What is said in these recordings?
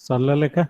सरला लेखा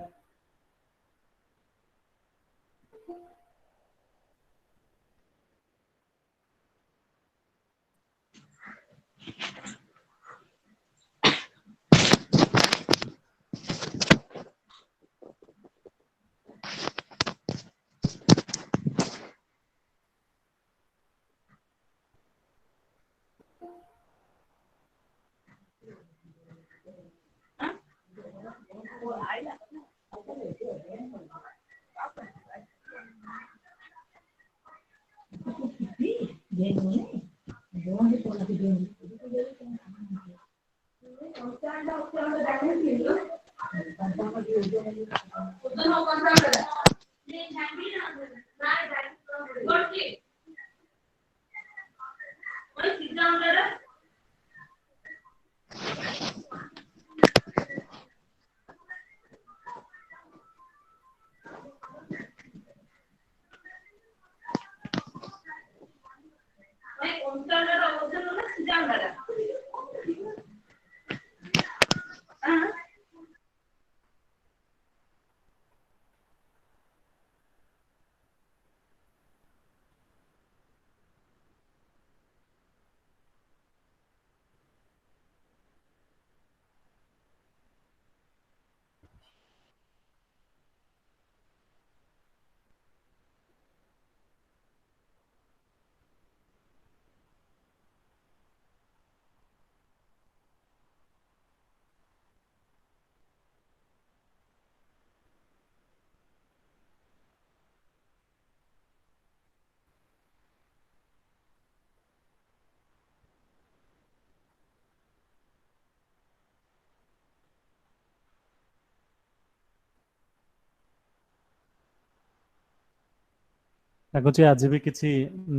ଲାଗୁଛି ଆଜି ବି କିଛି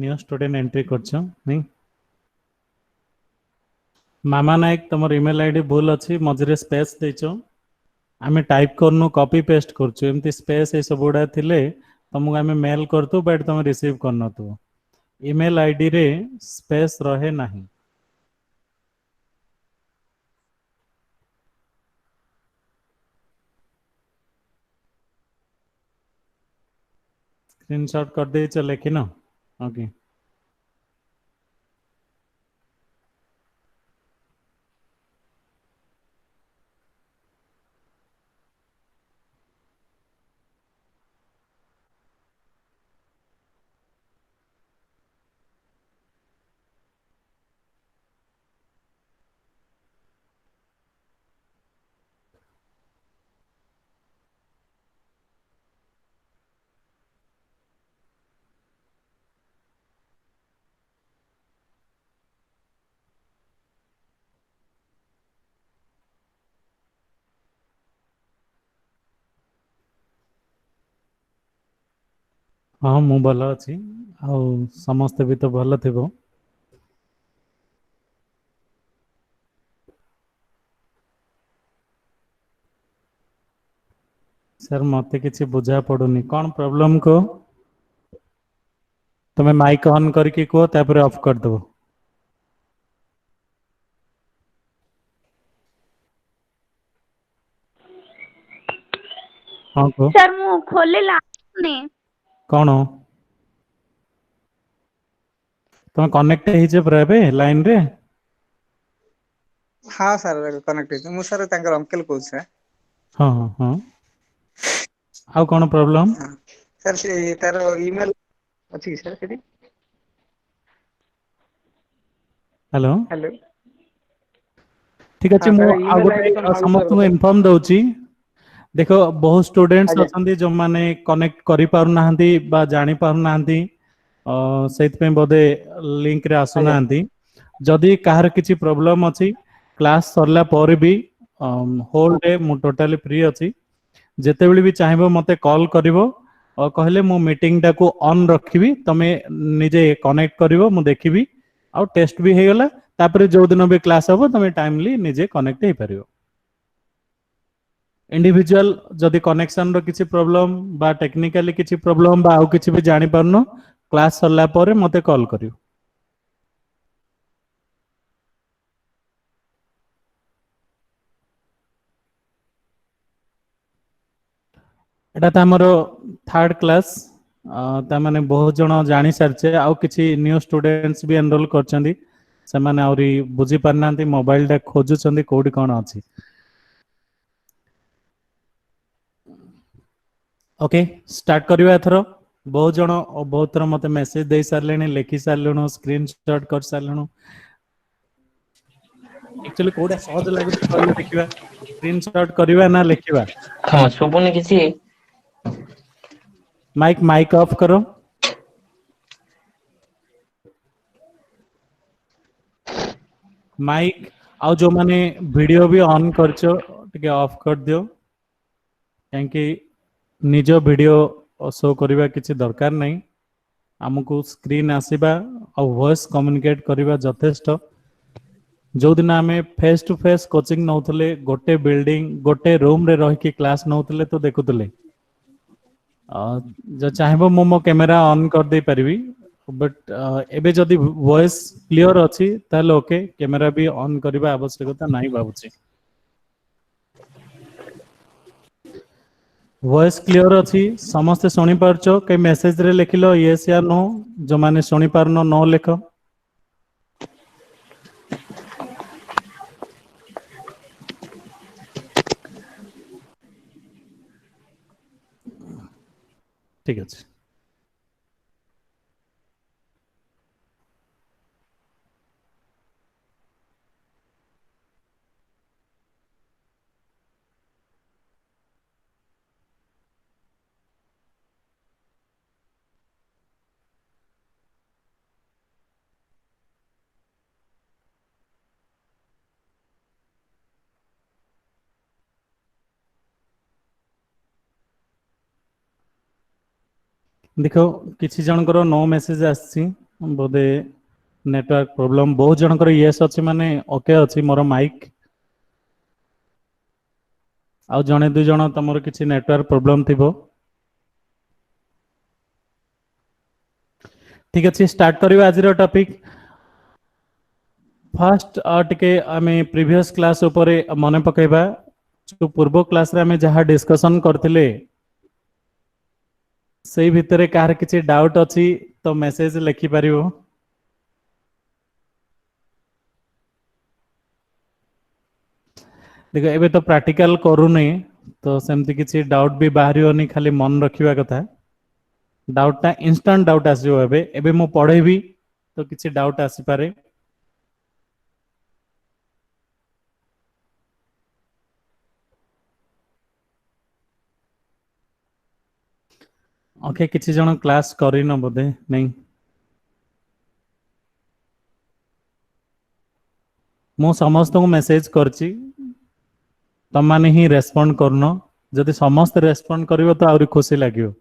ନ୍ୟୁ ଷ୍ଟୁଡେଣ୍ଟ ଏଣ୍ଟ୍ରି କରୁଛ ନାଇଁ? ମାମା ନାୟକ ତମର ଇମେଲ ଆଇଡି ଭୁଲ ଅଛି, ମଝିରେ ସ୍ପେସ୍ ଦେଇଛ। ଆମେ ଟାଇପ କରୁନୁ, କପି ପେଷ୍ଟ କରୁଛୁ। ଏମିତି ସ୍ପେସ୍ ଏ ସବୁ ଗୁଡା ଥିଲେ ତମକୁ ଆମେ ମେଲ କରୁଛୁ, ବଟ୍ ତମେ ରିସିଭ କରୁନଥିବ। ଇମେଲ ଆଇଡି ରେ ସ୍ପେସ୍ ରହେ ନାହିଁ। स्क्रीनशॉट कर देच लेखिन? ओके। हाँ मु भल अच्छी, आउ समस्ते भी तो भल थिबो। सर मते किसी बुझा पड़ुनी, कौन प्रॉब्लम को तुम्हें माइक ऑन करके कहो, तापर ऑफ कर दो। हाँ को सर मु खोले लाने कौन तुम कनेक्ट ହେଇଛେ ପୁରା ଏବେ ଲାଇନ रे? हाँ सर कनेक्ट है मु सर तांकर अंकल कहू सर। हाँ हाँ हाँ आउ कौन प्रॉब्लम? सर से तार ईमेल अछि कि सर सेठी? हेलो हेलो ठीक अच्छे, हाँ मु सर आ ईमेल आईडी गोटे कोन मागु सर समस्त को बोले इन्फॉर्म दउची। देखो बहुत स्टूडेंट्स आज्ञा अछंती जो माने कनेक्ट करि पारु नाहंती बा जानि पारु नाहंती, सेत पे बोधे लिंक रे आसु आज्ञा नाहंती। जदि काहर किछि प्रॉब्लम अछि, क्लास सरला पर भी होल डे मु टोटली फ्री अछि। जेते बेले भी चाहेबो मते कॉल करिवो और कहले मु मीटिंग टा को ऑन रखिबी, तमे निजे कनेक्ट करिवो, मु देखिबी आउ टेस्ट भी हे गला। तापर जो दिन भी क्लास हबो तमे टाइमली निजे कनेक्ट हे परिवो। इंडिविजुअल जदि कनेक्शन रो किछि प्रॉब्लम बा टेक्निकली किछि प्रॉब्लम बा आउ किछि भी जानि पारनो, क्लास सरला पर मते कॉल करिवो। एटा त हमरो थर्ड क्लास ता माने बहुत जण जानि सारछे आउ किछि न्यू स्टूडेंट्स भी एनरोल करछन्ती से माने आउरी बुझी पारनांती मोबाइल टा खोजुछन्ती कोडी कोन अछि ओके स्टार्ट करबा एथरो बहुत जण बहुत थर मते मेसेज दे सारलेनी लेखि सारलेनो स्क्रीनशॉट कर सारलेनो एक्चुअली कोडा सहज लागुଛି कहले देखिबा स्क्रीनशॉट करबा ना लेखिबा हाँ सुबुनि किसी माइक माइक ऑफ करो माइक आउ जो माने वीडियो भी ऑन करछो टिके ऑफ कर दियो क्योंकि निज वीडियो शो करबा किछि दरकार नै हमकु स्क्रीन आसीबा आ वॉइस कम्युनिकेट करबा यथेष्ट जो दिन आमे फेस टू फेस कोचिंग नौथले गोटे बिल्डिंग गोटे रूम रे रह के क्लास नौथले तो देखुतले जो चाहेबो मो कैमरा ऑन कर दे परबी बट एबे जदी वॉइस क्लियर अछि ताले ओके कैमरा भी ऑन करबा आवश्यकता नाही बाबुची वॉइस क्लियर अछि समस्त सुनि पारछो के मेसेज रे लिखिलो यस या नो जो माने सुनि पारनो नो लिखो ठीक अछि देखो किछि जनकर नो मेसेज आछि बोधे नेटवर्क प्रॉब्लम बहुत जनकर यस अछि माने ओके अछि मोर माइक आउ जने दु जण तमर किछि नेटवर्क प्रॉब्लम थिबो ठीक अछि स्टार्ट करबा आजिरो टॉपिक फर्स्ट टिके आमे प्रीवियस क्लास ऊपर मने पकेबा जो पूर्व क्लास रे आमे जहा डिस्कशन करथिले सेही भितरे कार किछि डाउट अछि तो मेसेज लिखि परिबो देखो एबे तो प्रैक्टिकल करू नै तो सेमति किछि डाउट भी बाहरियोनी खाली मन रखिबा कथा डाउट टा इंस्टेंट डाउट आसीबो एबे मो पढेबी तो किछि डाउट आसी पारे ओके किछि जण क्लास करिनो बोधे नै मो समस्त को मेसेज करछि तमाने ही रेस्पोंड करनो जदि समस्त रेस्पोंड करिवो तो आउरी खुशी लागियो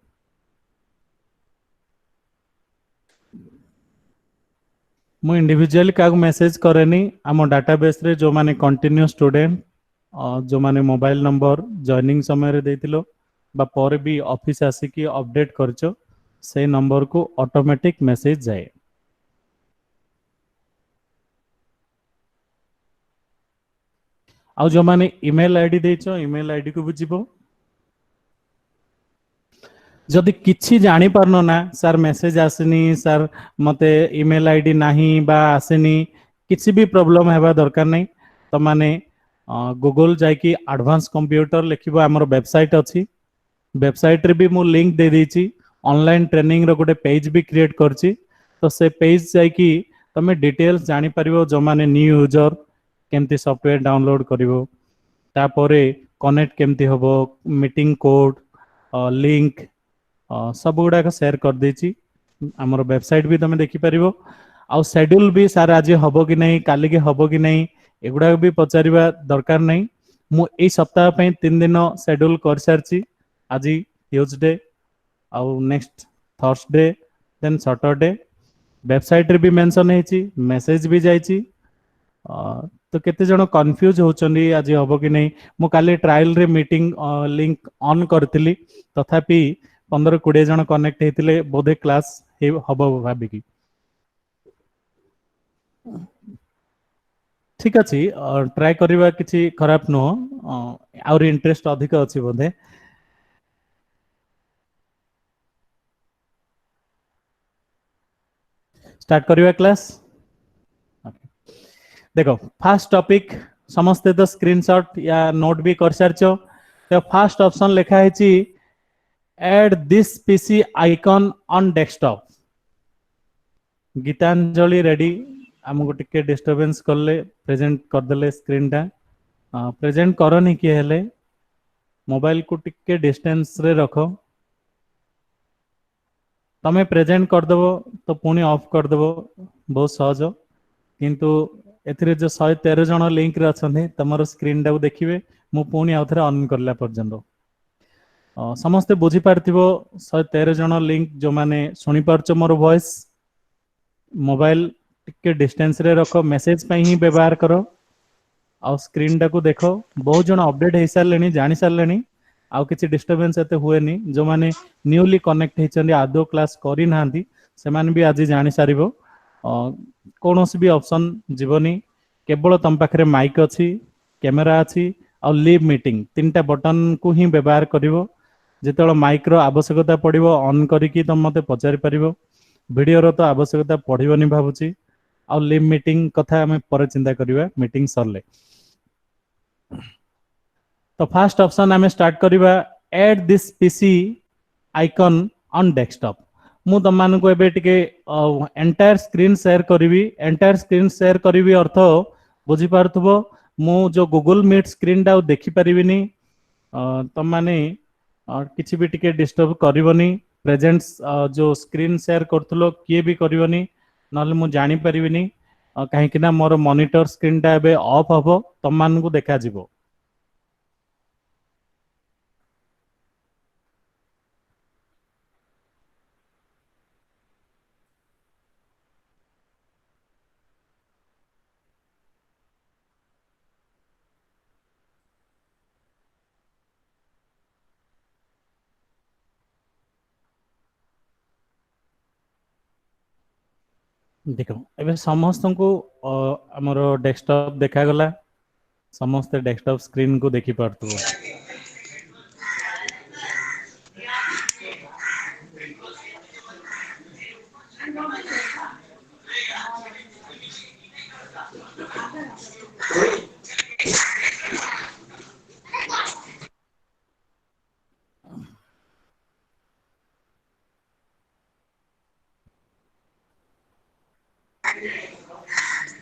मु इंडिविजुअली का मेसेज करेनी आम डाटाबेस रे जो माने कंटिन्यू स्टूडेंट जो माने मोबाइल नंबर जॉइनिंग समय रे देथिलो बा पर भी ऑफिस आसी की अपडेट करचो से नंबर को ऑटोमेटिक मेसेज जाए आउ जो माने ईमेल आईडी देचो ईमेल आईडी को भी जीवो जदि किछि जानि पारनो ना सर मेसेज आसेनी सर मते ईमेल आईडी नाही बा आसेनी किछि भी प्रॉब्लम हेबा दरकार नै तो माने गूगल जाय कि एडवांस कंप्यूटर लिखिबो हमर वेबसाइट अछि वेबसाइट रे भी मु लिंक दे देछि ऑनलाइन ट्रेनिंग रो गोटे पेज भी क्रिएट करछि तो से पेज जाय कि तमे डिटेल्स जानि परिबो जो माने न्यू यूजर केमती सॉफ्टवेयर डाउनलोड करिवो तापरे कनेक्ट केमती होबो मीटिंग कोड लिंक सब गुडा शेयर कर देछि हमर वेबसाइट भी तमे देखि परिबो आउ शेड्यूल भी सार आज हबो कि नहीं काली के हबो कि नहीं एगुडा भी पचारिबा दरकार नहीं मु ए सप्ताह पे 3 दिन शेड्यूल कर सारछि आज ट्यूसडे आउ next Thursday then Saturday website रे भी मेंशन हेछि मेसेज भी जाइछि तो केते जण कंफ्यूज होचंदी आज हबो कि नहीं मु काली ट्रायल रे मीटिंग लिंक ऑन करथिली तथापि 15-20 जण कनेक्ट हेतिले बोधे क्लास हबो भाबी की ठीक अछि ट्राई करबा किछि खराब नो और इंटरेस्ट अधिक अछि बोधे स्टार्ट करिवा क्लास। देखो फास्ट टॉपिक समस्ते तो स्क्रीनशॉट या नोट भी कर सारचो। तो फास्ट ऑप्शन लिखा है add this PC icon on desktop. Geetanjali ready आमको टिके डिस्टर्बेंस करले प्रेजेंट कर देले स्क्रीन टा प्रेजेंट करनी किए हेले मोबाइल को टिके डिस्टेंस रे रखो। तमे प्रेजेंट कर देबो तो पुणी ऑफ कर देबो बहुत सहज। किंतु एथिरे जो 113 जन लिंक रे अछंती तमरो स्क्रीन टा देखिबे मु पुणी आउ थरे ऑन करला पर्यंत समस्ते बुझी पारथिबो 113 जन लिंक जो माने सुनी पारचो मोर वॉइस मोबाइल टिके डिस्टेंस रे रखो मेसेज पई ही व्यवहार करो आ स्क्रीन टा को देखो। बहुत जन अपडेट हो सारे जानी सारे आउ किसी डिस्टर्बेंस एते हुएनी जो माने न्यूली कनेक्ट होइछन्ती आदो क्लास करी नांती से माने भी आज जानी सारिबो कौन भी ऑप्शन जीवनी केवल तुम पाखे माइक अच्छी कैमेरा अच्छी आ लीव मीटिंग तीन टा बटन को ही व्यवहार करिवो। जेतेबेले माइक रो आवश्यकता पड़िबो ऑन करिकी तुम मते पचारि परिबो वीडियो रो तो आवश्यकता पड़िबोनी भाबुची आ लीव मीटिंग कथा हमें पर चिंता करिवा मीटिंग सरले। तो फास्ट ऑप्शन आम स्टार्ट करिवा add this PC icon on desktop. मु तुम मानक एबे टिके एंटायर स्क्रीन शेयर करी एंटायर स्क्रीन शेयर करी अर्थ बुझी पारथबो मु जो गूगल मीट स्क्रीन टा देखि परिबिनी तुम माने किछि भी टिके डिस्टर्ब करबनी प्रेजेंट्स जो स्क्रीन शेयर करथलो किए भी करबनी नले मु जानि परिबिनी काहे कि ना मोर मॉनिटर स्क्रीन टा एबे ऑफ हबो तुम मानकु देखा जिवो। देख ए समस्त को आमर डेस्कटॉप देखा गला समस्ते डेस्कटॉप स्क्रीन को देखि पारथबो।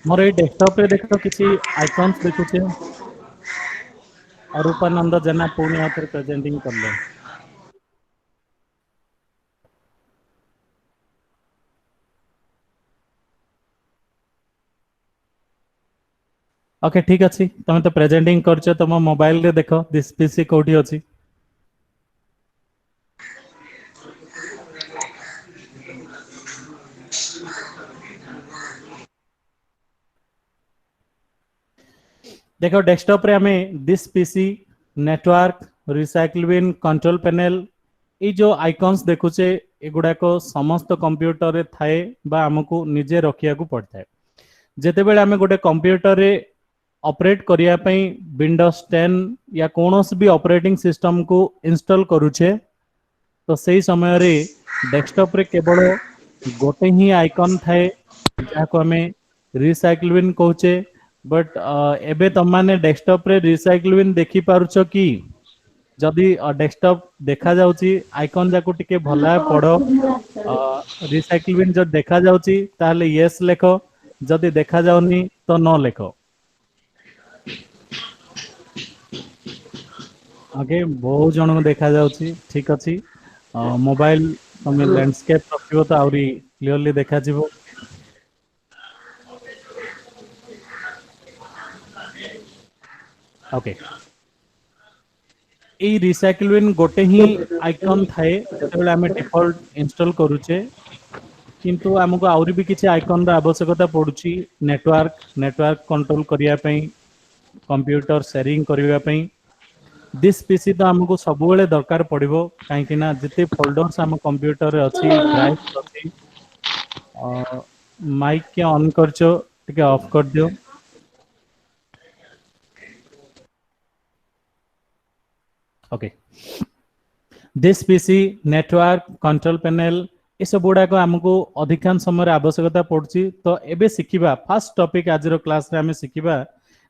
मोर ये डेस्कटॉप रे देखो किसी आइकॉन्स देखुचे अरूपानंद जेना पुणी आउथरे प्रेजेंटिंग करले। ओके ठीक अच्छी तुम तो प्रेजेंटिंग करछ तुम मोबाइल रे देखो दिस पीसी कोठी अछि। देखो डेस्कटॉप रे हमें this PC network recycle bin control panel ये जो आइकॉन्स देखुचे एगुड़ाक समस्त कंप्यूटर रे थाए बा हमको निजे रखिया को पड़ता है। जेतेबेले आमे गोटे कंप्यूटर रे ऑपरेट करिया पई विंडोज 10 या कोनोस भी ऑपरेटिंग सिस्टम को इंस्टॉल करूचे तो सही समय रे डेस्कटॉप रे केवल गोटे ही आइकॉन थाए जाको हमें रिसाइकल बिन कहूचे। बट एबे तुम माने डेस्कटॉप रे रिसाइकल बिन देखि पारुछ कि जदि डेस्कटॉप देखा जाउची आइकॉन जाको टिके भला पड़ो रिसाइकल बिन जब देखा जाउची ताले यस लेखो जदि देखा जाउनी तो नो लेखो। आगे बहुत जन को देखा जाउची ठीक अच्छी मोबाइल तुम लैंडस्केप रखिबो तो आउरी क्लियरली देखा जिवो। ओके ए रिसाइकल बिन गोटे ही आइकॉन थाए जेतेबेले आमे डिफॉल्ट इंस्टॉल करूचे किंतु हमको आउरी भी किसी आइकॉन रा आवश्यकता पड़ुची नेटवर्क कंट्रोल करिया पई कंप्यूटर शेयरिंग करिया पई दिस पीसी तो हमको सब बेले दरकार पड़िबो काहे कि ना जते फोल्डर्स हम कंप्यूटर रे अछि ड्राइव अछि माइक के ऑन करचो टिके ऑफ कर दियो। Okay. This PC network control panel ये सब गुड़ाक आमको अधिकांश समय आवश्यकता पड़ुछि। तो एबे शिखिबा फर्स्ट टॉपिक आज रो क्लास रे हमें शिखिबा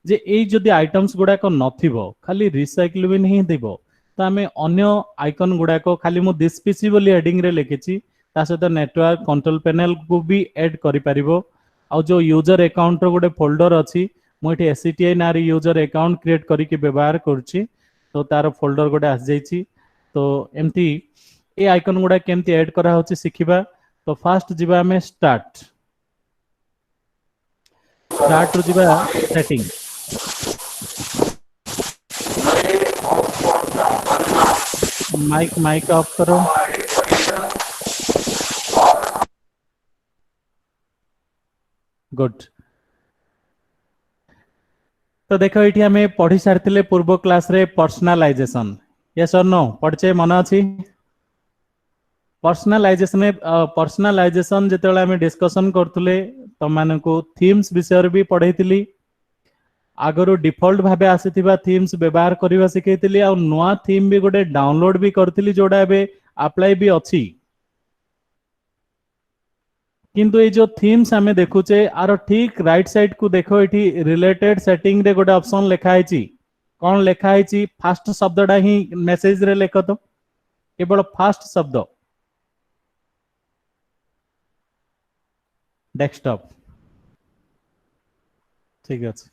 जे एई जदि आइटम्स गुड़ाक नथिबो खाली रिसाइकल बिन ही दिबो तो आमे अन्य आइकन गुड़ाक खाली मु दिस पीसी बोली हेडिंग रे लिखिछि ता सहित नेटवर्क कंट्रोल पैनल को भी ऐड करि परिबो। आ जो यूजर अकाउंट रो गोटे फोल्डर अछि मु एठी एससीटीआई नारी यूजर अकाउंट क्रिएट करि के व्यवहार करछि तो तार फोल्डर गोटे आस जाइछि। तो एमती ए आइकन गुड़ा केमती ऐड करा होछि शिखिबा। तो फास्ट जिबा हमें स्टार्ट रू जिबा सेटिंग माइक माइक ऑफ करो। गुड। तो देखो ये हमें पढ़ी सारी पूर्व क्लास रे पर्सनालाइजेशन यस और नो पढ़चे मन अच्छी पर्सनालाइजेशन जिते आम डिस्कसन करतुले तुम को थीम्स विषय भी पढ़ाई आगरू डिफॉल्ट भाबे आसीथिबा थीम्स व्यवहार करबा सिखैतिली आ नुआ थीम भी गोटे डाउनलोड भी करथिली जोडा एबे अप्लाई भी अछि। किंतु ये जो थीम्स हमें देखुचे आर ठीक राइट साइड को देखो एठी रिलेटेड सेटिंग रे गोटे ऑप्शन लिखा है कौन लिखा है फास्ट शब्दटा ही मेसेज रे लिख तो केवल फास्ट शब्द डेस्कटॉप ठीक अच्छे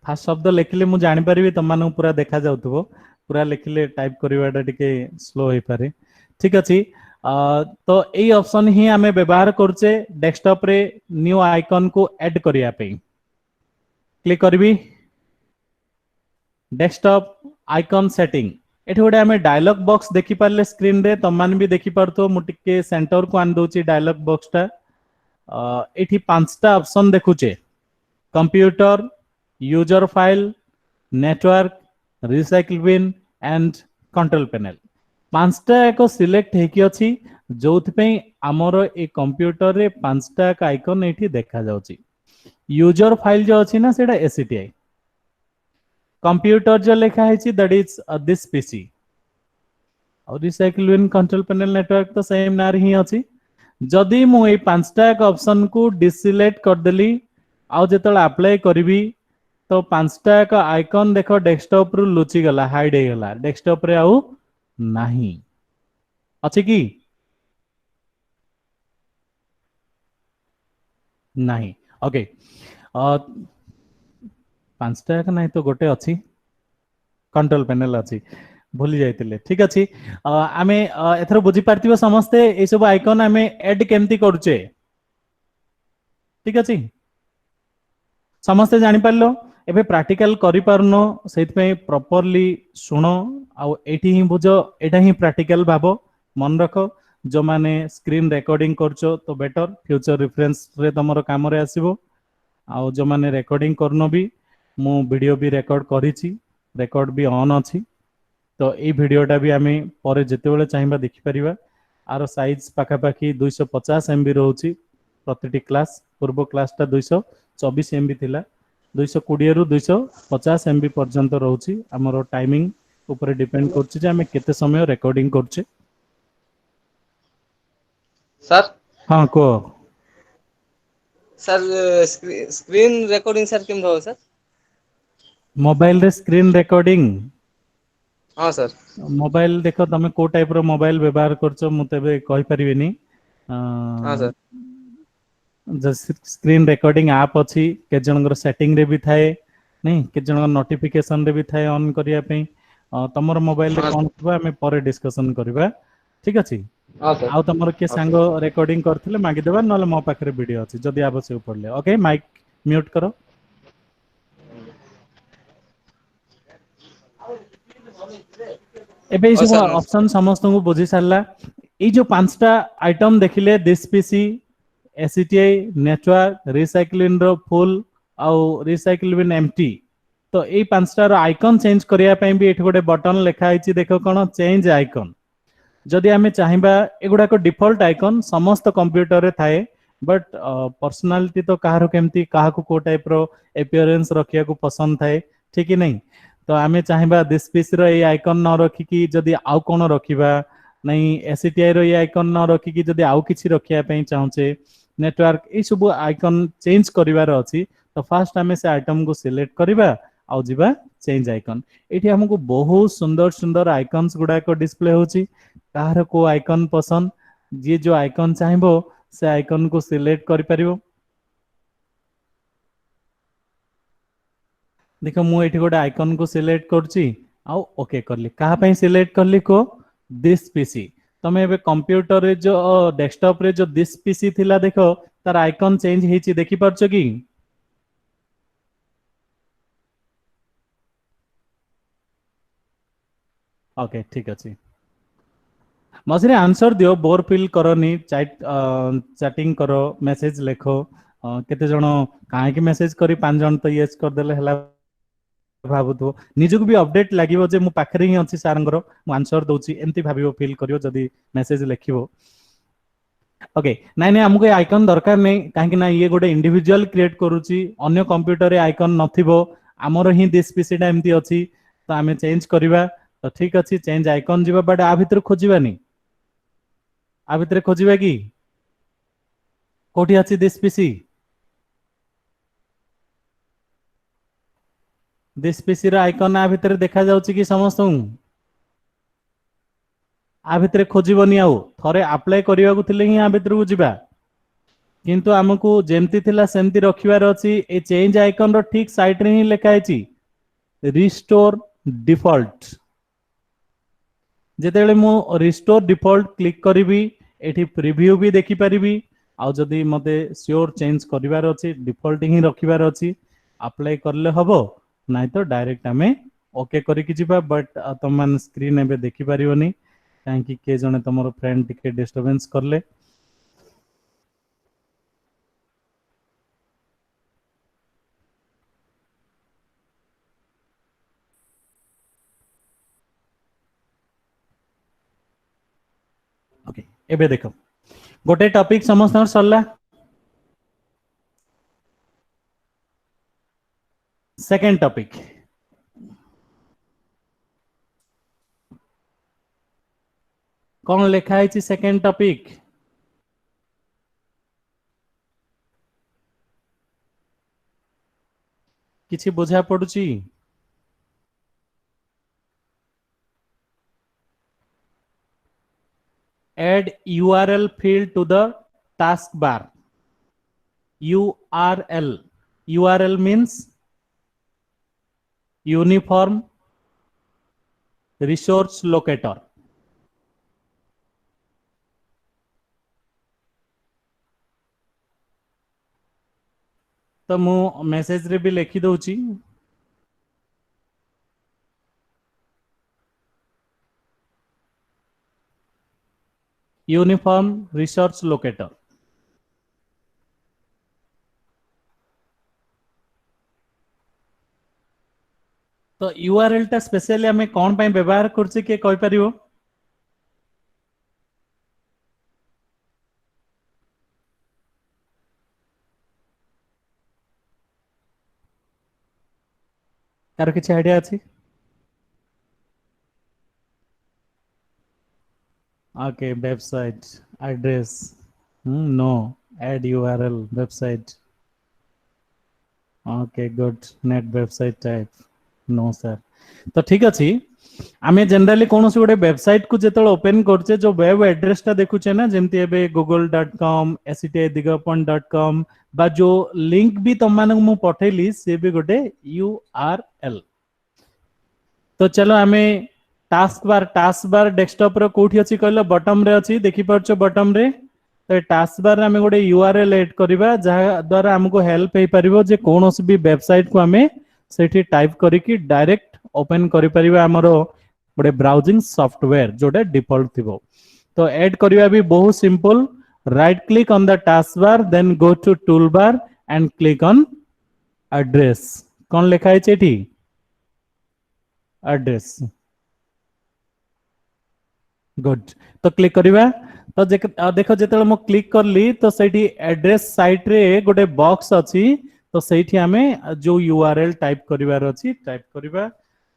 फास्ट शब्द लिखिले मु जानि परिबी तुम मानू पूरा देखा जाउथबो पूरा लिखिले टाइप करिवाटा टिके स्लो होई पारे ठीक अछि। तो यही ऑप्शन ही आमे व्यवहार करचे डेस्कटॉप रे न्यू आइकन को ऐड करिया पे क्लिक करबी डेस्कटॉप आइकन सेटिंग एठी गोटे आमे डायलॉग बॉक्स देखि पारले स्क्रीन रे तुम मान भी देखि पारतो मु टिके सेंटर को आन दोची डायलॉग बॉक्स टा एठी पांचटा ऑप्शन देखुचे computer user file network recycle bin and control panel पांचटा एक सिलेक्ट हेकी अछि जोथि आमर ए कंप्यूटर रे पांचटा एक आइकन एठी देखा जाउची। यूजर फाइल जो अछि ना सेटा एससीटीआई कंप्यूटर जो लिखा है दैट इज दिस पीसी और recycle bin control panel network तो सेम नार ही अछि। जदि मु ए पांचटा एक ऑप्शन को डिसिलेक्ट कर देली आउ जेतल अप्लाई करबी तो पांचटा एक आइकन देखो डेस्कटॉप रु लुचि गला हाइड हे गला डेस्कटॉप रे आउ नहीं अच्छे कि नहीं ओके पांचटा एक नहीं तो गोटे अच्छी कंट्रोल पैनल अच्छी भूली जाइतिले ठीक अच्छी आमे एथरो बुझी पारथिबो समस्ते ए सब आइकन आमे ऐड केमती करूचे ठीक अच्छी समस्ते जानि पारलो एबे प्रैक्टिकल करि पारनो सेति पे प्रॉपर्ली सुनो आ एठी ही बुझो एटा ही प्रैक्टिकल भाबो मन रखो जो माने स्क्रीन रिकॉर्डिंग करछो तो बेटर फ्यूचर रेफरेंस रे तमरो काम रे आसीबो आ जो माने रिकॉर्डिंग करनो भी मु वीडियो भी रिकॉर्ड करिछि रिकॉर्ड भी ऑन अछि। तो ए वीडियोटा भी आमे परे जेते बेले चाहिबा देखि परिबा आरो साइज पाखा पाखी 250 एमबी रहउछि प्रतिटी क्लास पूर्व क्लासटा 224 एमबी थिला 220 रु 250 एमबी पर्यंत रहउछि हमरो टाइमिंग ऊपर डिपेंड करछि जे हमें केते समय रिकॉर्डिंग करछे। सर हां को सर स्क्रीन रिकॉर्डिंग सर केम हो सर मोबाइल रे स्क्रीन रिकॉर्डिंग हां सर मोबाइल देखो तमे को टाइप रो मोबाइल व्यवहार करछो मु तबे कहि परिबिनी हां सर स्क्रीन रिकॉर्डिंग ऐप अछि के जनकर सेटिंग रे भी थाए नहीं के जनकर नोटिफिकेशन रे भी थाए ऑन करिया पे तमर मोबाइल रे कोन थबा हमें परे डिस्कशन करबा ठीक अछि। हां सर आ तमर के संग रिकॉर्डिंग करथिले मागी देबा नले मो पाखरे वीडियो अछि जदी आवश्यक पड़ले ओके माइक म्यूट करो। एबे सब ऑप्शन समस्त को बुझी सारला ए जो पांचटा आइटम देखिले दिस पीसी एससीटीआई नेटवर्क रिसाइक्लिंग रो फुल आउ रिसाइकल बिन एम्प्टी तो ए पांचटा रो आइकन चेंज करिया पे भी एठी गोटे बटन लिखा आइछि देखो कोन चेंज आइकन जदि आमे चाहिबा एगुडा को डिफॉल्ट आइकन समस्त कंप्यूटर रे थाए बट पर्सनालिटी तो काहारो केमती काहा को टाइप रो अपीयरेंस रखिया को पसंद थाए ठीक ही नहीं तो आमे चाहिबा दिस पीस रो ए आइकन न रखी कि जदि आउ कोन रखिबा नहीं एसीटीआई रो ये आइकन न रखी कि जदि आउ किछि रखिया पई चाहूचे नेटवर्क ए सब आइकन चेंज करिवार अछि तो फास्ट हमें से आइटम को सिलेक्ट करिबा आउ जिबा चेंज आइकन एठी हमको बहुत सुंदर सुंदर आइकन्स गुडा को डिस्प्ले होची कार को आइकन पसंद जे जो आइकन चाहिबो से आइकन को सिलेक्ट करि परिबो देखो मु एठी गोटे आइकन को सिलेक्ट करची आउ ओके करली कहा पई सिलेक्ट करली को दिस पीसी तमे एबे कंप्यूटर रे जो डेस्कटॉप रे जो दिस पीसी थिला देखो तार आइकन चेंज हेची देखि परछो की ओके ठीक अछि मझे आंसर दियो बोर फील करनी चैटिंग करो मेसेज लिखो केते जण काहे कि मेसेज करी पांच जण तो यस कर देले हला भाबुतो निजक भी अपडेट लागिवो जे मु पाखरे ही अछि सारंगर मु आंसर दोची एंती भाबिवो फील करियो जदी मेसेज लिखिवो ओके नाइ नाइ हमको आइकन दरकार नै काहे कि ना ये गोटे इंडिविजुअल क्रिएट करूची अन्य कंप्यूटर रे आइकन नथिबो हमर ही दिस पीसी टा एंती अछि तो आमे चेंज करिवा तो ठीक अछि चेंज आइकन जिबा बट आ भितर खोजिबानी आ भितर खोजिबा की कोठी अछि दिस पीसी दिस पीसी रो आइकन आ भितर देखा जाउची कि समस्त आ भितर खोजिबनी आउ थरे अप्लाई करिया को थिले ही आ भितर को जिबा किंतु हमकु जेमती थिला सेमती रखिबार अछि ए चेंज आइकन रो ठीक साइड रे ही लिखा आइची रिस्टोर डिफॉल्ट जेतेबेले मु रिस्टोर डिफॉल्ट क्लिक करिवि एठी प्रीव्यू भी देखि परिबी आउ जदी मते श्योर चेंज करिवार अछि डिफॉल्ट ही रखिबार अछि अप्लाई करले हबो नाइ तो डायरेक्ट हमें ओके करी कि जिबा बट तुम मान स्क्रीन एबे देखि परियोनी काहे कि के जने तमरो फ्रेंड टिके डिस्टरबेंस करले ओके एबे देखो गोटे टॉपिक समस्त सरला सेकंड टॉपिक कौन लिखा है सेकंड टॉपिक किछि बुझा पड़ुची add URL field to the taskbar URL means uniform resource locator तो मु मेसेज रे भी लिखि दउची यूनिफॉर्म रिसोर्स लोकेटर तो यूआरएल टा स्पेशली हमें कौन पाई व्यवहार करछि के कहि परिवो तार किछि आइडिया अछि okay website address no add URL website okay good net website type no sir तो ठीक अछि आमे जनरली कोन से गोटे वेबसाइट को जेतल ओपन करछे जो वेब एड्रेस ता देखुछे ना जेमति एबे google.com actidigapon.com बा जो लिंक भी तुम मानक मु पठेली से भी गोटे यूआरएल तो चलो आमे टास्क बार डेस्कटॉप रो कोठी अछि कहलो बॉटम रे अछि देखि परछो बॉटम रे तो टास्क बार आमे गोटे यूआरएल ऐड करबा जहा द्वारा हमको हेल्प हे परिबो जे कोनोस भी वेबसाइट को आमे सेठी टाइप करिकि डायरेक्ट ओपन करि परिबा हमरो गोटे ब्राउजिंग सॉफ्टवेयर जोटे डिफॉल्ट थिबो तो ऐड करबा भी बहुत simple right click on the task bar then go to tool bar and click on address कौन लिखा है एठी एड्रेस गुड तो क्लिक करबा तो देखो जेतले मो क्लिक करली तो सेठी एड्रेस साइट रे गोटे बॉक्स अछि तो सेठी हमें जो यूआरएल टाइप करिवार अछि टाइप करबा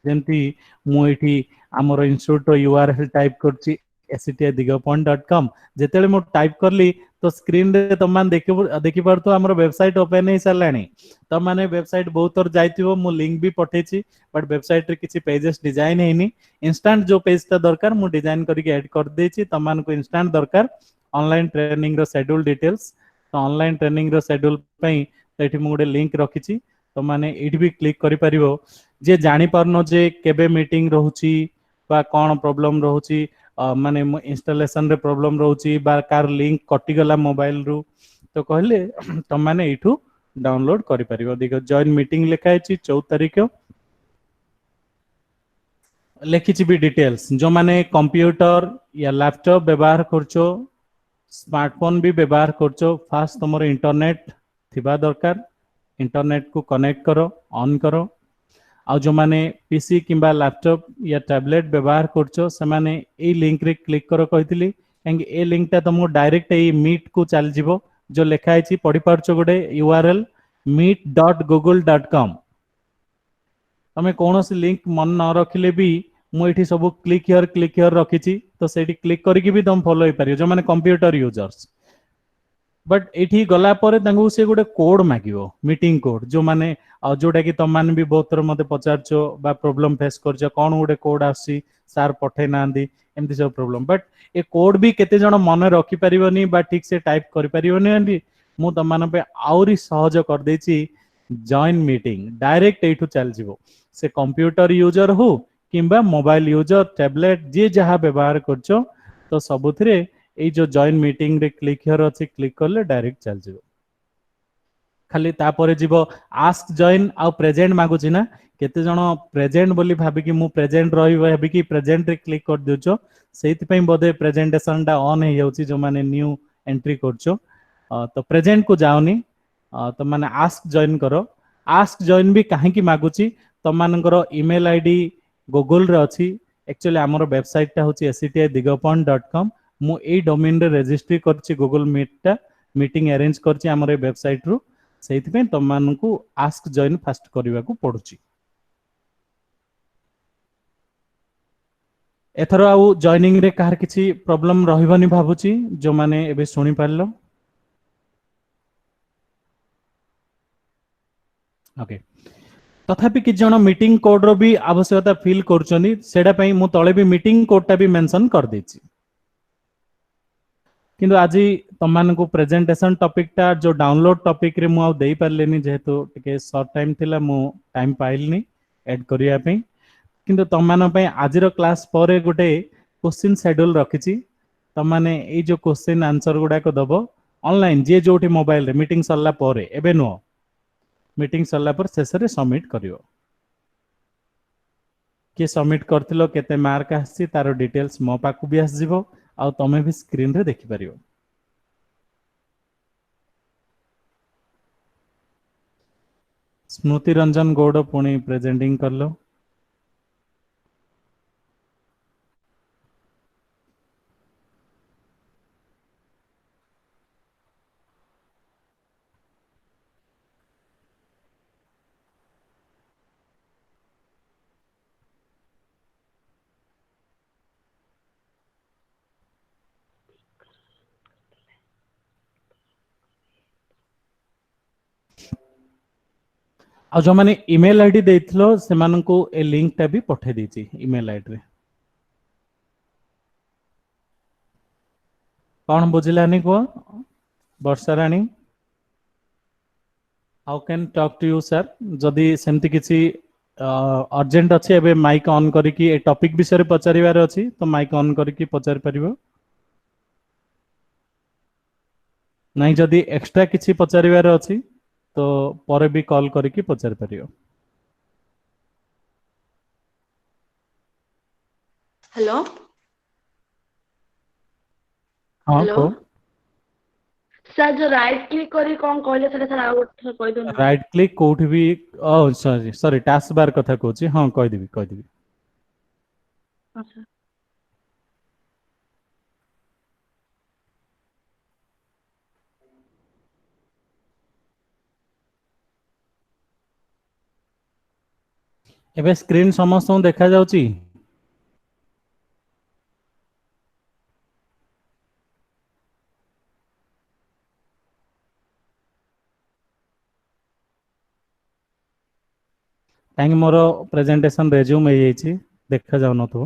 जेंति मु एठी हमर इंस्टीट्यूट रो यूआरएल टाइप करछि sctidigapont.com जेतेले मो टाइप करली तो स्क्रीन रे तुम मान देखि पारतो हमर वेबसाइट ओपन हे सरलानी तुम माने वेबसाइट बहुत थर जाइतिबो मु लिंक भी पठेछि बट वेबसाइट रे किछि पेजेस डिजाइन हेनी इंस्टेंट जो पेज ता दरकार मु डिजाइन करके ऐड कर देछि तुम मान को इंस्टेंट दरकार ऑनलाइन ट्रेनिंग रो शेड्यूल डिटेल्स तो ऑनलाइन ट्रेनिंग रो शेड्यूल पई एठी मु गोटे लिंक रखिछि तो माने एठी भी क्लिक करि परिबो जे जानि परनो जे केबे मीटिंग रहउछि बा कोन प्रॉब्लम रहउछि माने इंस्टॉलेशन रे प्रॉब्लम रहउछि बा कार लिंक कटि गला मोबाइल रु तो कहले तुम माने एठू डाउनलोड करि परिबो देखो जॉइन मीटिंग लिखा अछि 14 तारिख लिखिछि भी डिटेल्स जो माने कंप्यूटर या लैपटॉप व्यवहार करछो स्मार्टफोन भी व्यवहार करछो फास्ट तुमर इंटरनेट थिबा दरकार इंटरनेट को कनेक्ट करो ऑन करो आ जो माने पीसी किंबा लैपटॉप या टैबलेट व्यवहार करछो से माने ए लिंक रे क्लिक करो कहितली कांगे ए लिंक ता तुमको डायरेक्ट ए मीट को चल जिवो जो लिखा है पढ़ी पारछो गोटे यूआरएल meet.google.com तमे कौन सी लिंक मन न रखिले भी मु एठी सब क्लिक हियर रखिछि तो सेठी क्लिक करके भी तुम फॉलो हो पारियो जो माने कंप्यूटर यूजर्स बट एठी गला परे तांगु से गोटे कोड मागियो मीटिंग कोड जो माने जोटा कि तुम मान भी बहुत थर मते पचारछो बा प्रॉब्लम फेस करछो कोन गोटे कोड आसी सार पठे नांदी एमती सब प्रॉब्लम बट ए कोड भी केते जण मन रखि परिबोनी बा ठीक से टाइप करि परिबोनी मु तुम मान पे आउरी सहज कर देछि जॉइन मीटिंग डायरेक्ट एठू चल जिवो से कंप्यूटर यूजर हो किंबा मोबाइल यूजर टैबलेट जे जहां व्यवहार करछो तो सबुथरे ए जो जॉइन मीटिंग रे क्लिक हियर अछि क्लिक करले डायरेक्ट चल जिवो खाली तापरे जीवो आस्क जॉइन आ प्रेजेंट मागुची ना केते जण प्रेजेंट बोली भाबी कि मु प्रेजेंट रही भाबी कि प्रेजेंट रे क्लिक कर दिउचो सेति पई बोधे प्रेजेंटेशन टा ऑन हे जाउची जो माने न्यू एंट्री करछो तो प्रेजेंट को जाओनी तो माने आस्क जॉइन करो आस्क जॉइन भी काहे की मागुची तो मानकर ईमेल आईडी गूगल रे अछि एक्चुअली हमर वेबसाइट टा होची sctidigapont.com मु ए डोमेन रे रजिस्ट्री करछि गूगल मीट टा मीटिंग अरेंज करछि हमर ए वेबसाइट रु सेति पे तुम मानकू आस्क जॉइन फास्ट करबा को पड़ुछि एथर आउ जॉइनिंग रे कार किछि प्रॉब्लम रहिबनी भाबुछि जो माने एबे सुनि पारलो ओके तथापि कि जण मीटिंग कोड रो भी आवश्यकता फील करछनी सेडा पई मु तळे भी मीटिंग कोड टा भी मेंशन कर देछि किंतु आज तुम को प्रेजेंटेशन टॉपिक टा जो डाउनलोड टॉपिक रे मु आ देई परलेनी जेहेतु टिके शॉर्ट टाइम थिला मु टाइम पाइलनी ऐड करिया पे किंतु तुम मान पे आजिर क्लास पर गोटे क्वेश्चन शेड्यूल रखिछि तुम माने ए जो क्वेश्चन आंसर गुडा को दबो ऑनलाइन जे जोठी मोबाइल रे मीटिंग सरला परे एबे नो मीटिंग सरला पर शेष रे सबमिट करियो के सबमिट करथिलो केते मार्क आसी तार डिटेल्स मो पाकु भी आस जिवो आ तमे भी स्क्रीन रे देखि परियो स्मृति रंजन गौड़ पुणी प्रेजेंटिंग करलो आ जो माने ईमेल आईडी देथिलो से माननको ए लिंक टा भी पठे दीची ईमेल आईडी रे कौन बुझिलानी को Varsha Rani how can talk to you sir जदि सेमती किसी अर्जेंट अच्छे एबे माइक ऑन करिकी ए टॉपिक विषय रे पचारिबार अछि तो माइक ऑन करिकी पचारि परिबो नहीं जदि एक्स्ट्रा किसी पचारिबार अछि तो पर भी कॉल करके पचार परियो हेलो हाँ हेलो को सर जो राइट क्लिक करी कौन कहले सेटा सर आउट कहि दो ना राइट क्लिक कोठी भी सॉरी सॉरी टास्क बार कथा कहूची हाँ कहि देबी अच्छा एबे स्क्रीन समस्त देखा जाउची कहीं मोर प्रेजेंटेशन रेज्यूम हो जाइए देखा जाऊ नथो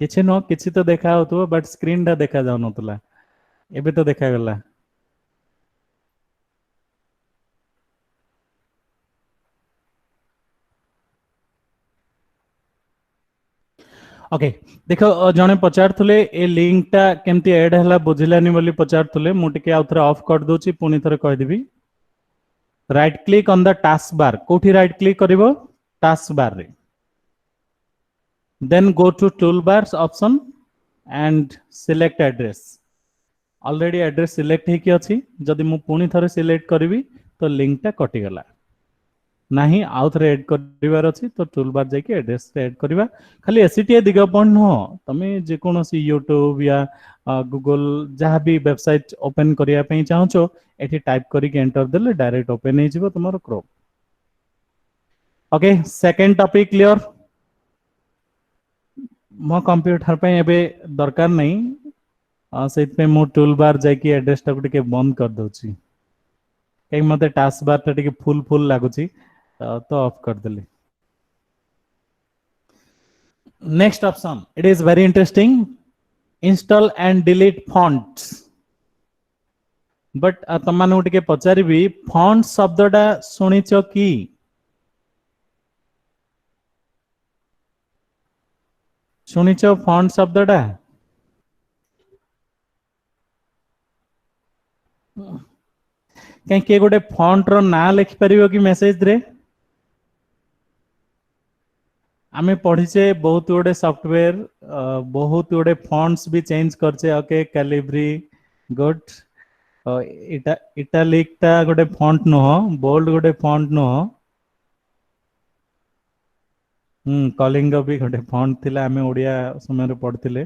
किछि न किछि तो देखा होतो बट स्क्रीन टा देखा जाऊ नतला एबे तो देखा गला ओके देख जने पचारथुले ए लिंक टा केमती ऐड हला बुझिलानी बोली पचारथुले मु टिके आउ थरे ऑफ कर दोची पुनी थरे कह देबी right click on the task bar कोठी राइट क्लिक करिवो टास्क बार रे then go to toolbars option and select address already address select हे कि अछि जदि मु पुनी थरे सिलेक्ट करबी तो लिंक टा कटि गला नहीं आउ थे एड कर तो टूल बार जाके एड्रेस ऐड करवा खाली एसीटीए दिग पॉइंट नुह तुम जेकोसी यूट्यूब या गूगल जहाँ भी वेबसाइट ओपन करने चाहो ये टाइप करके एंटर देले डायरेक्ट ओपन हो तुम Chrome okay second topic clear मो कंप्यूटर पे एबे दरकार नहीं से मो टूल बार जाके एड्रेस टाक बंद कर दूची कहीं मत टास्क बार टा फुल फुल लगुच तो ऑफ कर देली next option it is very interesting install and delete fonts but तुम मानू टिके पचारिबी फॉन्ट शब्दटा शुणिच कि शुणिच फॉन्ट शब्दटा कहीं किए गोटे फॉन्ट रो ना लिखि परिबो कि मेसेज रे आमे पढ़ीचे बहुत गुडे सॉफ्टवेयर बहुत गुडे फॉन्ट्स भी चेंज करचे ओके कैलिब्री गुड इटालिक टा गोटे फॉन्ट नुह बोल्ड गोटे फॉन्ट नुह कलिंग भी गोटे फॉन्ट थिला आमे ओडिया समय रे पढ़थिले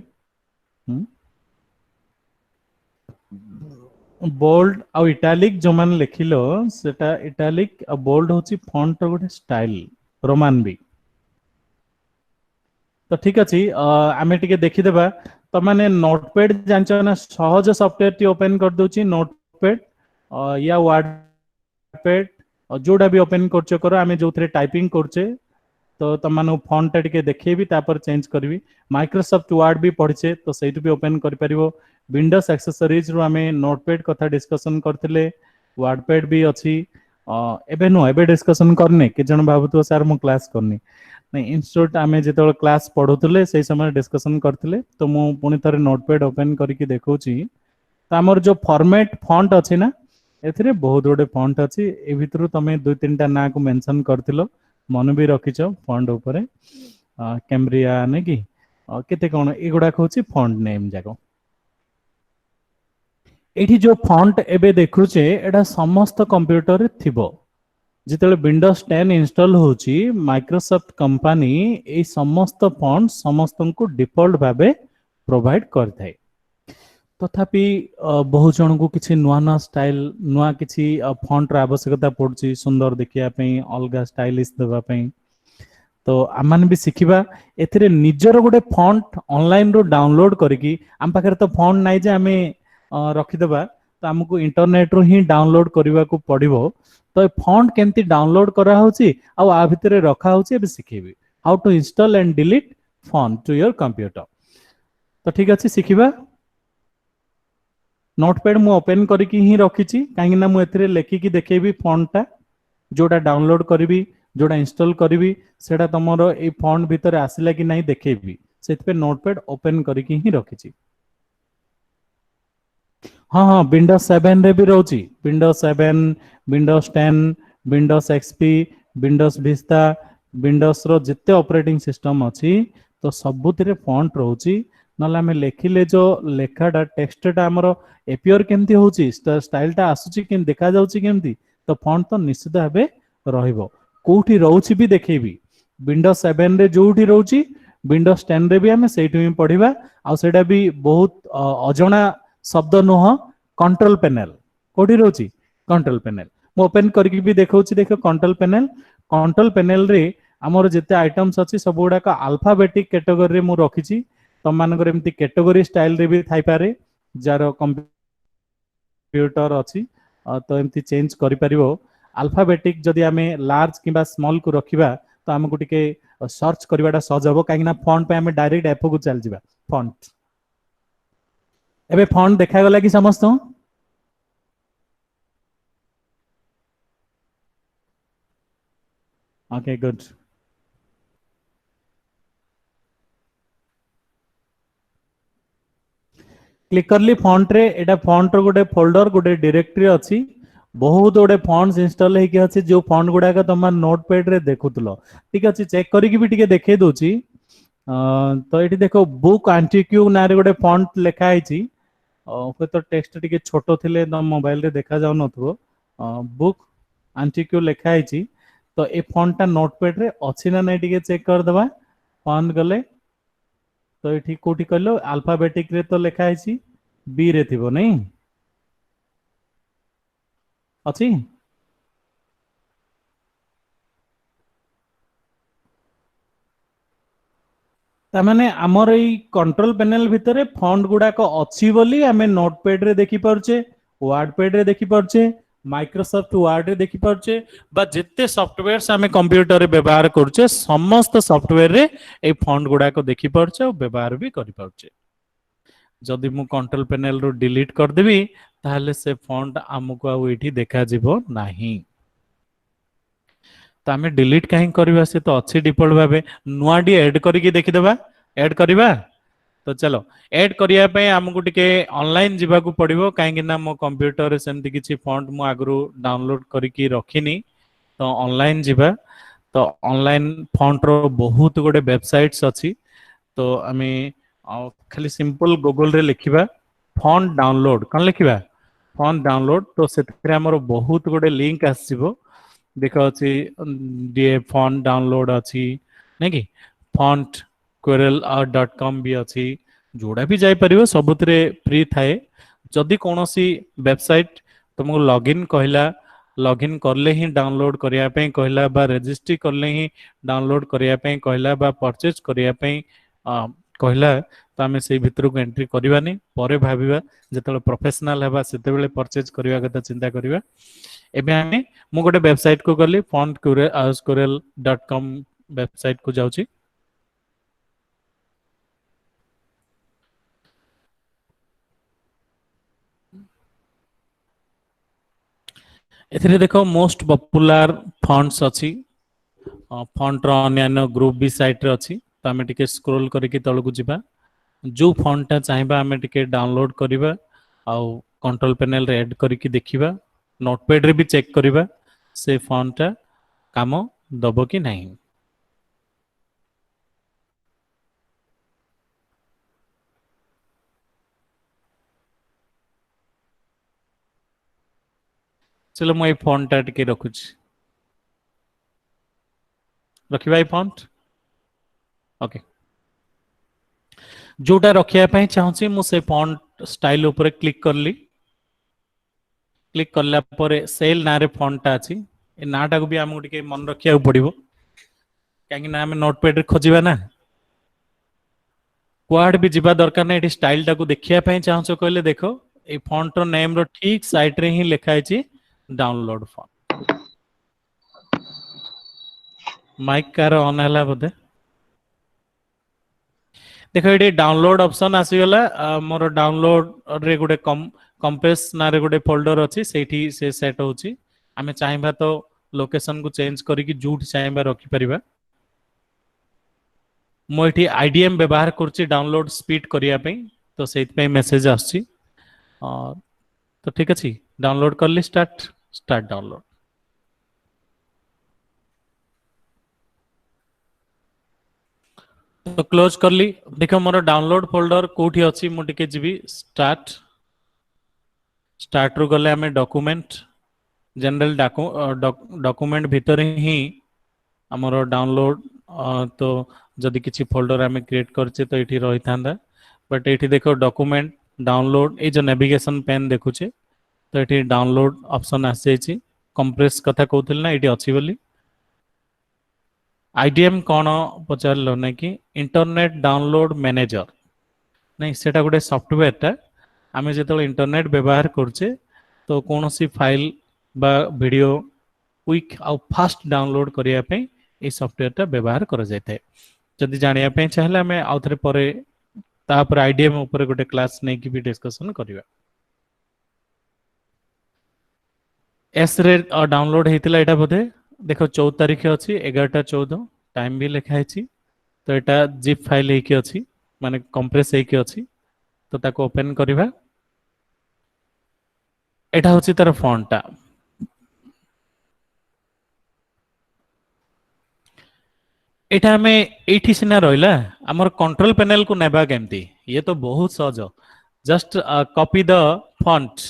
बोल्ड आ इटालिक जो मान लिखिलो सेटा इटालिक आ बोल्ड होची फॉन्ट रो गोटे स्टाइल रोमान भी तो ठीक अच्छे आम टे देखीदेवा तो मैंने नोटपैड जान ना सहज सॉफ्टवेयर टी ओपन कर दूची नोटपैड या वर्डपैड जोड़ा भी ओपन करछो करो आमे जो थे टाइपिंग करछे तो तुम फॉन्ट टा देखेबी तापर चेंज करी माइक्रोसॉफ्ट वर्ड भी पढ़ीचे तो सही भी ओपन कर परिवो विंडोज एक्सेसरीज रू आमे नोटपैड कथा डिस्कशन करथिले वर्डपैड भी अच्छी एबे नो एबे डिस्कशन करने कि जन भाबुतो सर मु क्लास करनी नहीं इंस्टीट्यूट आमे जेतोल क्लास पढुतले से समय डिस्कशन करथिले तो मु पुनी थरे नोटपैड ओपन करके देखौची तो हमर जो फॉर्मेट फॉन्ट अछि ना एथिरे बहुत गुडे फॉन्ट अछि ए भितरु तमे दुई तीनटा ना को मेंशन करथिलो मन भी रखिछो फॉन्ट ऊपर कैम्ब्रिया ने कि केते कोन एगुडा कहूची फॉन्ट नेम जाको एठी जो फॉन्ट एबे देखुचे एटा समस्त कंप्यूटर रे थिबो जिते विंडोज 10 इंस्टॉल होची माइक्रोसॉफ्ट कंपनी ए समस्त फॉन्ट समस्त को डिफॉल्ट भाबे प्रोवाइड करथाय तथापि बहुत जन को किसी नुआ नुआ स्टाइल नुआ किसी फॉन्ट र आवश्यकता पड़ची सुंदर देखिया पई अलगा स्टाइलिश देबा पई तो आमान भी सिखिबा एथिरे निजर गोटे फॉन्ट ऑनलाइन रो डाउनलोड करके आम पाखरे तो फॉन्ट नाइ जे आमे रखिदेबा तो हमको इंटरनेट रो ही डाउनलोड करबा को पड़िबो तो फॉन्ट केमती डाउनलोड करा होची आ आ भितरे रखा होची एबे सिखेबी how to install and delete font to your computer तो ठीक अछि सिखिबा नोटपैड मु ओपन करके ही रखिची काहे ना मु एथिरे लेखिकी देखेबी फॉन्ट टा जोटा डाउनलोड करबी जोटा इंस्टॉल करबी सेटा तमरो ए फॉन्ट भितरे आसिला कि नहीं देखेबी सेति पे नोटपैड ओपन करके ही रखिची हाँ हाँ विंडोज 7 रे भी रोची Windows 7 Windows 10 Windows XP Windows Vista Windows रो जिते ऑपरेटिंग सिस्टम अछि तो सबुतिरे फॉन्ट रोची नला हमें लेखिले जो लेखाटा टेक्स्टटा हमरो एपियर केमती होची स्टाइलटा आसुची केम देखा जाउची केमती तो फॉन्ट तो निश्चित भाबे रहिबो कोठी रहउची भी देखेबी विंडोज 7 रे जोठी रहउची विंडोज 10 रे भी हमें सेठी ही पढिबा आ सेटा भी बहुत अजणा शब्द नुह कंट्रोल पैनल कोठी रहउची कंट्रोल पैनल मो ओपन करके भी देखौची देखो कंट्रोल पैनल रे हमर जेते आइटम्स अछि सब गुडा का अल्फाबेटिक कैटेगरी रे मु रखिची तम मानकर एमती कैटेगरी स्टाइल रे भी थाई पारे जार कंप्यूटर अछि तो एमती चेंज करि परिबो अल्फाबेटिक जदि आमे लार्ज किबा स्मॉल को रखिबा तो हमको टिके सर्च करवाटा सहज हम कहीं फॉन्ट पे आमे डायरेक्ट एफ को चल जिबा फॉन्ट एबे फॉन्ट देखा गला कि समस्त ओके गुड क्लिक करली फॉन्ट रे एटा फॉन्ट रो गोटे फोल्डर गोटे डायरेक्टरी अछि बहुत गोटे फॉन्ट्स इंस्टॉल हेकि अछि जो फॉन्ट गुडा का तुम नोटपैड रे देखुतलो ठीक अछि चेक करिकि भी टिके देखे दोची तो एठी देखो बुक एंटीक्यू नारे गोटे फॉन्ट लेखा आइछि ओपे तो टेक्स्ट टिके छोटो थिले न मोबाइल रे देखा जाउ नथबो बुक एंटीक्यू लेखा आइछि तो ए फॉन्ट ता नोटपैड रे अछि ना नै टिके चेक कर दबा ऑन गले तो ये कोटी कहलो अल्फाबेटिक रे तो लेखा है बी रे थिबो नहीं अछि तामाने हमर ई कंट्रोल पैनल भितरे फॉन्ट गुडा को अछि बोली हमें नोटपैड रे देखि परछे वर्डपैड रे देखि परछे माइक्रोसॉफ्ट वर्ड रे देखि परछे बा जिते सॉफ्टवेयर्स हमें कंप्यूटर रे व्यवहार करछे समस्त सॉफ्टवेयर रे ए फॉन्ट गुडा को देखि परछे और व्यवहार भी करि परछे जदि मु कंट्रोल पैनल रो डिलीट कर देबी ताहले से फॉन्ट हमको आ एठी देखा जिवो नाही तो आम डिलीट कहीं करवा से तो अच्छी डिफॉल्ट भावे नुआ डी ऐड करके देखि देबा ऐड करवा तो चलो ऐड करिया पे हमको टिके ऑनलाइन जीवा को पड़िबो काहे ना मो कंप्यूटर रे सेमति किछि फॉन्ट मु आगरो डाउनलोड करके रखिनी तो ऑनलाइन जीवा तो ऑनलाइन फॉन्ट रो बहुत गोटे वेबसाइट्स अछि तो आमे खाली सिंपल गूगल रे लिखिबा फॉन्ट डाउनलोड कौन लिखिबा फॉन्ट डाउनलोड तो सेथरे हमर बहुत गोटे लिंक आसीबो देखो अछि डीए फॉन्ट डाउनलोड अछि नै कि फॉन्ट querel.com भी अछि जोड़ा भी जाय परिबो सबुतरे फ्री थाए जदि कोनोसी वेबसाइट तुमको लॉगिन कहला लॉगिन करले ही डाउनलोड करिया पे कहला बा रजिस्ट्री करले ही डाउनलोड करिया पे कहला बा परचेज करिया पे कहला तो आमे से भितर को एंट्री करबानी परे भाबिबा जेतले प्रोफेशनल हेबा सेते बेले परचेज करिया कथा चिंता करिबा एबे आमे मु गोटे वेबसाइट को गली fontquerel.com वेबसाइट को जाउची एथिरे देखो मोस्ट पॉपुलर फॉन्ट्स अछि फॉन्ट रो अन्य ग्रुप भी साइट रे अछि तो आमे टिके स्क्रॉल करके तळ को जिबा जो फॉन्ट ता चाहेबा आमे टिके डाउनलोड करिबा आ कंट्रोल पैनल रे ऐड करके देखिबा नोटपैड रे भी चेक करिबा से फॉन्ट ता काम दबो कि नहीं चलो मैं फॉन्ट टा टिके रखुछ रखिबा ई फॉन्ट ओके जोटा रखिया पई चाहूची मु से फॉन्ट स्टाइल ऊपर क्लिक करली क्लिक करला परे सेल नारे फॉन्ट ता अछि ए नाटा को भी हमको टिके मन रखिया पड़िबो काहे ना हम नोटपैड रे खोजिबा ना क्वाड भी जिबा दरकार नै एठी स्टाइल टा को देखिया पई चाहूचो कहले देखो ए फॉन्ट रो नेम रो ठीक साइड रे ही लिखा है डाउनलोड फॉन्ट माइक कार ऑन हला बोधे देखो ये डाउनलोड ऑप्शन आसी गला मोर डाउनलोड रे गोटे कंप्रेस नारे गोटे फोल्डर अछि सेठी से सेट होची आमे चाहेबा तो लोकेशन को चेंज करिकि जूट चाहेबा रखि परिबा मो एठी आईडीएम व्यवहार करछि डाउनलोड स्पीड करिया पे तो सेत पे मैसेज आछि तो ठीक अछि डाउनलोड करली स्टार्ट डाउनलोड तो क्लोज करली देखो मोर डाउनलोड फोल्डर कोठी अछि मु टिके जिबी स्टार्ट रो गले हमें डॉक्यूमेंट जनरल डॉक्यूमेंट भीतर ही हमरो डाउनलोड तो जदि किछि फोल्डर हमें क्रिएट करछे तो एठी रही थांदा बट एठी देखो डॉक्यूमेंट डाउनलोड ए जो नेविगेशन पेन देखुछे तो एठी डाउनलोड ऑप्शन आसे छी कंप्रेस कथा कहउथिल ना एठी अछि बोली आईडीएम कौन पचार लो ना कि इंटरनेट डाउनलोड मैनेजर नहीं सेटा गोटे सॉफ्टवेयर टा आमे जेतले इंटरनेट व्यवहार करछे तो कौन सी फाइल बा वीडियो क्विक आ फास्ट डाउनलोड करिया पे ए सॉफ्टवेयर टा व्यवहार कर जाय थाए जदि जानिया पे चाहले हमें आउथरे परे ता पर आईडीएम ऊपर गोटे क्लास नै कि भी डिस्कशन करिवा एस रे डाउनलोड हेतिला एटा बोधे देखो 14 तारिख अछि 11:14 टाइम भी लिखा है तो एटा जिप फाइल हेकी अछि माने कंप्रेस हेकी अछि तो ताको ओपन करिवा एटा होछि तार फॉन्ट टा एटा हमें एठी सिना रहिला हमर कंट्रोल पैनल को नेबा केमती ये तो बहुत सहज just copy the font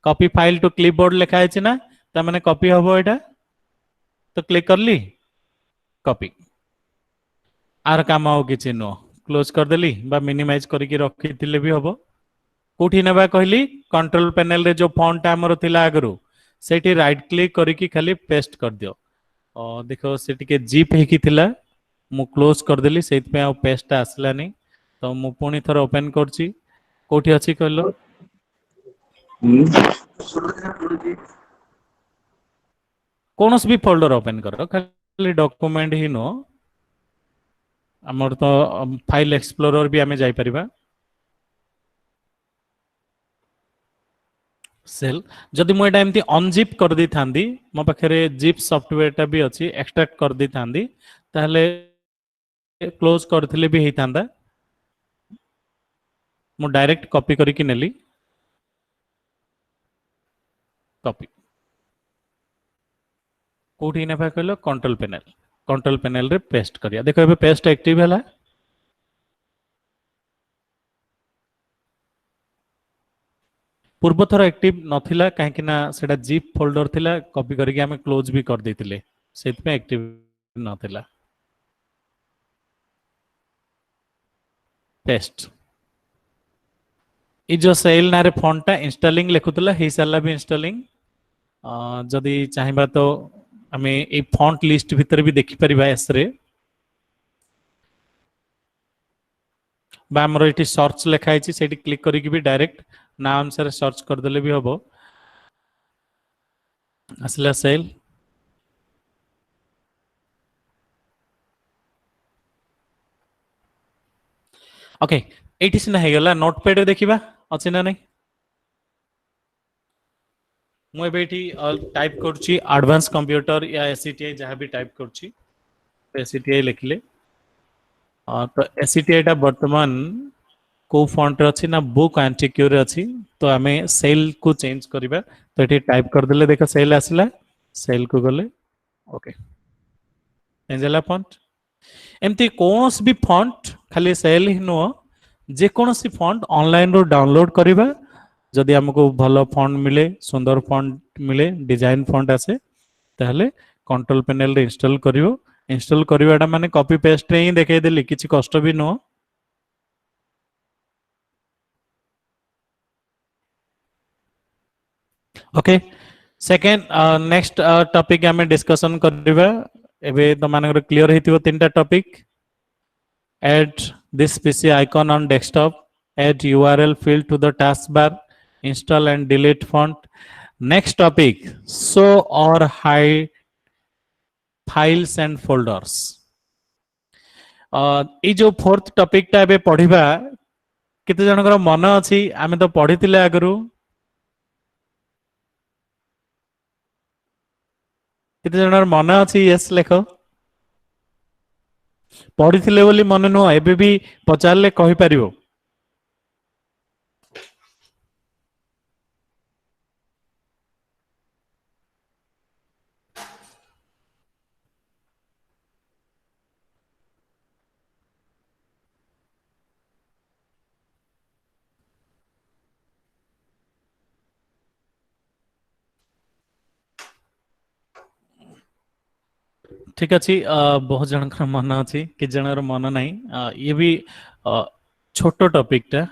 copy file to clipboard लिखा है ना ता माने कॉपी हबो एटा तो क्लिक करली कॉपी आर काम हो किछि नो क्लोज कर देली बा मिनिमाइज करके रखी थिले भी हबो कोठी नेबा कहली कंट्रोल पैनल रे जो फॉन्ट हमर थिला आगरु सेठी राइट क्लिक करके खाली पेस्ट कर दियो देखो से टिके जिप हेकी थिला मु क्लोज कर देली सेत पे आ पेस्ट आसला नहीं तो मु पुनी थर ओपन करची कोठी अछि कहलो कोनस भी फोल्डर ओपन करो खाली डॉक्यूमेंट ही नो हमर तो फाइल एक्सप्लोरर भी हमें जाई परिबा सेल जदि मु एटा एमती अनजिप कर दी थांदी मो पाखरे जिप सॉफ्टवेयर टा भी अछि एक्सट्रैक्ट कर दी थांदी ताहले क्लोज करथिले भी हेतांदा मु डायरेक्ट कॉपी करिकि नेली कॉपी कोठी नेबा कहलो कंट्रोल पैनल रे पेस्ट करिया देखो एबे पेस्ट एक्टिव हैला पूर्व थर एक्टिव नथिला काहे ना सेटा जिप फोल्डर थिला कॉपी करके हमें क्लोज भी कर देथिले सेत पे एक्टिव नथिला पेस्ट ई जो सेल नारे फॉन्ट टा इंस्टॉलिंग लिखुतला हे साला भी इंस्टॉलिंग जदि चाहिबा तो हमें ए फॉन्ट लिस्ट भीतर भी देखि परिबा एस रे बा हमर एठी सर्च लिखा है सेठी क्लिक करके भी डायरेक्ट ना अनुसार सर्च कर देले भी हबो असला सेल ओके एठी सिना हे गला नोटपैड देखिबा अछि ना नहीं मु एबेठी टाइप करछि एडवांस कंप्यूटर या एससीटीआई जहां भी टाइप करछि एससीटीआई लिखले तो एससीटीआई टा वर्तमान को फॉन्ट रे अछि ना बुक एंटिक्यू रे अछि तो हमें सेल को चेंज करबा तो एठी टाइप कर देले देखो सेल आसला सेल को गले ओके एंजेला फॉन्ट एमती कोनस भी फॉन्ट खाली सेल ही नो जे कोनसी फॉन्ट ऑनलाइन रो डाउनलोड करबा जदि हमको भलो फॉन्ट मिले सुंदर फॉन्ट मिले डिजाइन फॉन्ट आसे ताहले कंट्रोल पैनल रे इंस्टॉल करिवो इंस्टॉल करवाटा माने कॉपी पेस्ट रे ही देखाई देली किछि कष्ट भी नो ओके सेकेंड नेक्स्ट टॉपिक हमें डिस्कशन करबा एबे त मानकर क्लियर हेतिबो तीनटा topic add this PC icon on desktop add url field to the taskbar install and delete font next topic show or hide files and folders ये जो fourth topic टा एबे पढिबा केते जनकर मन अछि आमे तो पढितिले आगरु केते जनर मन अछि यस लेखो पढितिले बोली मन नो एबे भी पचारले कहि परिबो ठीक अच्छी बहुत जनकर मन अच्छी कि जनर मन नहीं ये भी छोट टॉपिक टा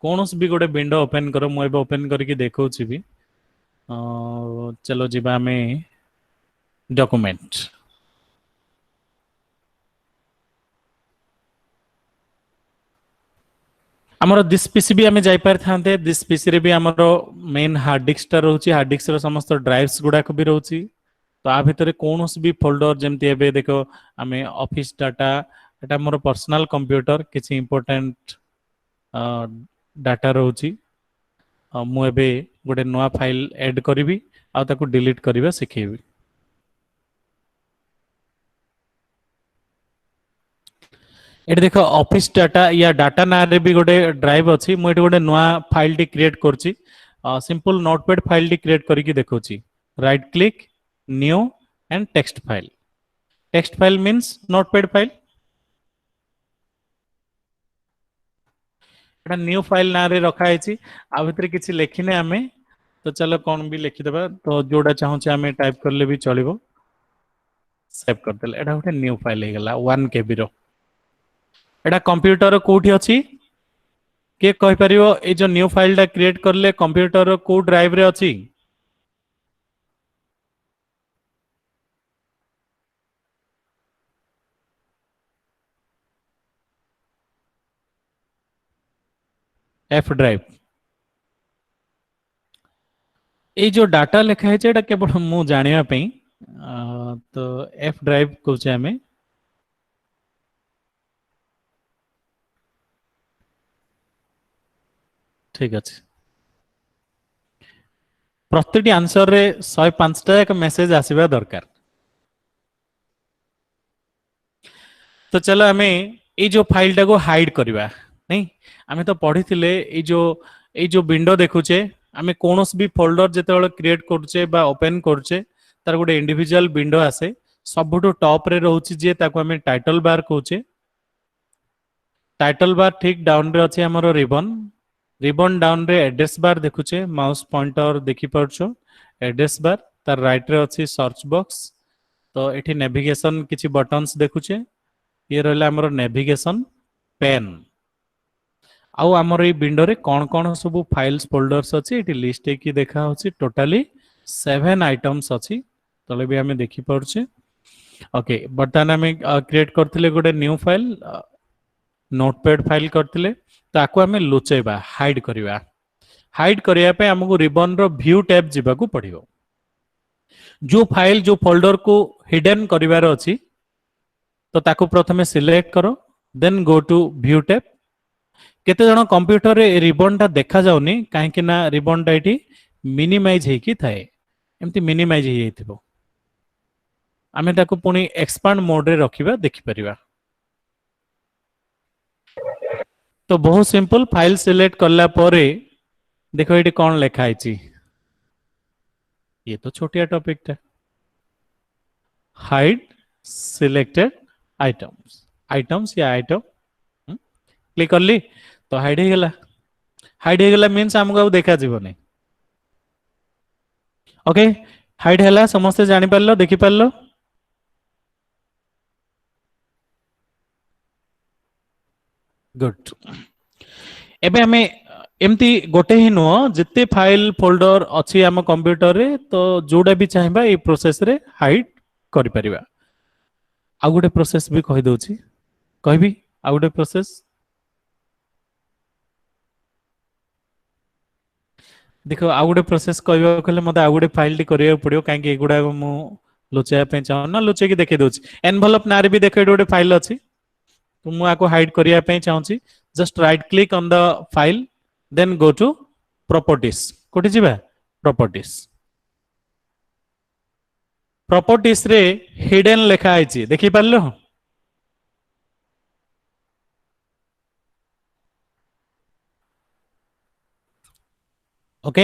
कौन भी गोटे विंडो ओपन करो मु एबे ओपन करके देखौ छी भी चलो जीवा में डॉक्यूमेंट हमर दिस पीसी भी हमें जाई पार थांते दिस पीसी रे भी हमर मेन हार्ड डिस्क टा रहउची हार्ड डिस्क रो समस्त ड्राइव्स गुडा को भी रहउची तो आ भितर कौन भी फोल्डर जमती एबे देखो आमे ऑफिस डाटा एटा मोर पर्सनल कंप्यूटर किसी इंपोर्टेंट डाटा रोची मु एबे गोटे नया फाइल ऐड करी आ ताको डिलीट करबा सिखेबी। एट देख ऑफिस डाटा या डाटा ना रे भी गोटे ड्राइव अच्छी मुझे गोटे नया फाइल टी क्रिएट करछि सिंपल नोटपैड फाइल टी क्रिएट करके देखौछि right click new and text file means notepad file एटा न्यू फाइल ना रे रखा है आ भितर किछि लेखिने आमे तो चलो कौन भी लिखि देबा तो जोड़ा चाहूचे आमे टाइप करले भी चलिबो सेव कर देले एटा गोटे न्यू फाइल हे गेला 1 केबी रो एटा कंप्यूटर कोठी अछि के कहि परियो ए जो न्यू फाइल टा क्रिएट करले कंप्यूटर को ड्राइव रे अछि एफ ड्राइव ए जो डाटा लिखा है एटा केवल मु जानिया पई तो एफ ड्राइव कहूचे हमें ठीक अच्छे प्रत्येक आंसर रे 105टा एक मेसेज आसीबा दरकार तो चलो आमे ए जो फाइल टा को हाइड करबा नहीं आमे तो पढ़ी थिले ए जो विंडो देखुचे आमे कोनोस भी फोल्डर जेतेबेले क्रिएट करछे बा ओपन करछे तार गोटे इंडिविजुअल विंडो आसे सबुठो टॉप रे रहउची जे ताको आमे टाइटल बार कहूचे टाइटल बार ठीक डाउन रे अछि हमरो रिबन डाउन रे एड्रेस बार देखुचे माउस पॉइंटर देखि परछो एड्रेस बार तार राइट रे अछि सर्च बॉक्स तो एठी नेविगेशन किछि बटन्स देखुचे ये रहला हमरो नेविगेशन पेन आउ हमर ए विंडो रे कोन कोन सब फाइल्स फोल्डर्स अछि एठी लिस्ट की देखा होछि टोटली 7 आइटम्स अछि तले भी हमें देखि परछे ओके बर्तमान हमें क्रिएट करथिले गोटे न्यू फाइल नोटपैड फाइल करथिले ताको हमें लुचेबा हाइड करिया पे हमको रिबन रो व्यू टैब जिबा को पड़ियो जो फाइल जो फोल्डर को हिडन करिवार अछि तो ताको प्रथमे सिलेक्ट करो then go to view tab केते जण कंप्यूटर रे रिबन टा देखा जाउनी काहे कि ना रिबन टा एठी मिनिमाइज हे की थाए एमती मिनिमाइज हे जइथिबो आमे ताको पुनी एक्सपांड मोड रे रखिबा देखि परिबा तो बहुत सिंपल फाइल सिलेक्ट करला परे देखो ये कौन लिखा है ये तो छोटिया टॉपिक था हाइड सिलेक्टेड आइटम्स या आइटम क्लिक कर ली तो हाइड हो गला मींस हमको देखा जीवनी ओके हाइड है समस्ते जानी पारलो देखि पारलो गुड एबे हमें एमती गोटे ही नुह जिते फाइल फोल्डर अच्छी आम कंप्यूटर रे तो जोड़ा भी चाहिए ये प्रोसेस रे हाइड करि परिबा आ गोटे प्रोसेस भी कहि दउची कहबी आ गोटे प्रोसेस देखो आ गोटे प्रोसेस कहबा कहले मते आ गोटे फाइल टी करिया पड़ियो काहे कि एगुडा मु लुचाया पे चाह ना लुचे की देखे दउची एनवेलप नारे भी देखे गोटे फाइल अछि तो मु आको हाइड करिया पे चाहूची just right click on the file then go to properties कोठी जिबा प्रॉपर्टीज रे हिडन लिखा आइची देखि पारलो ओके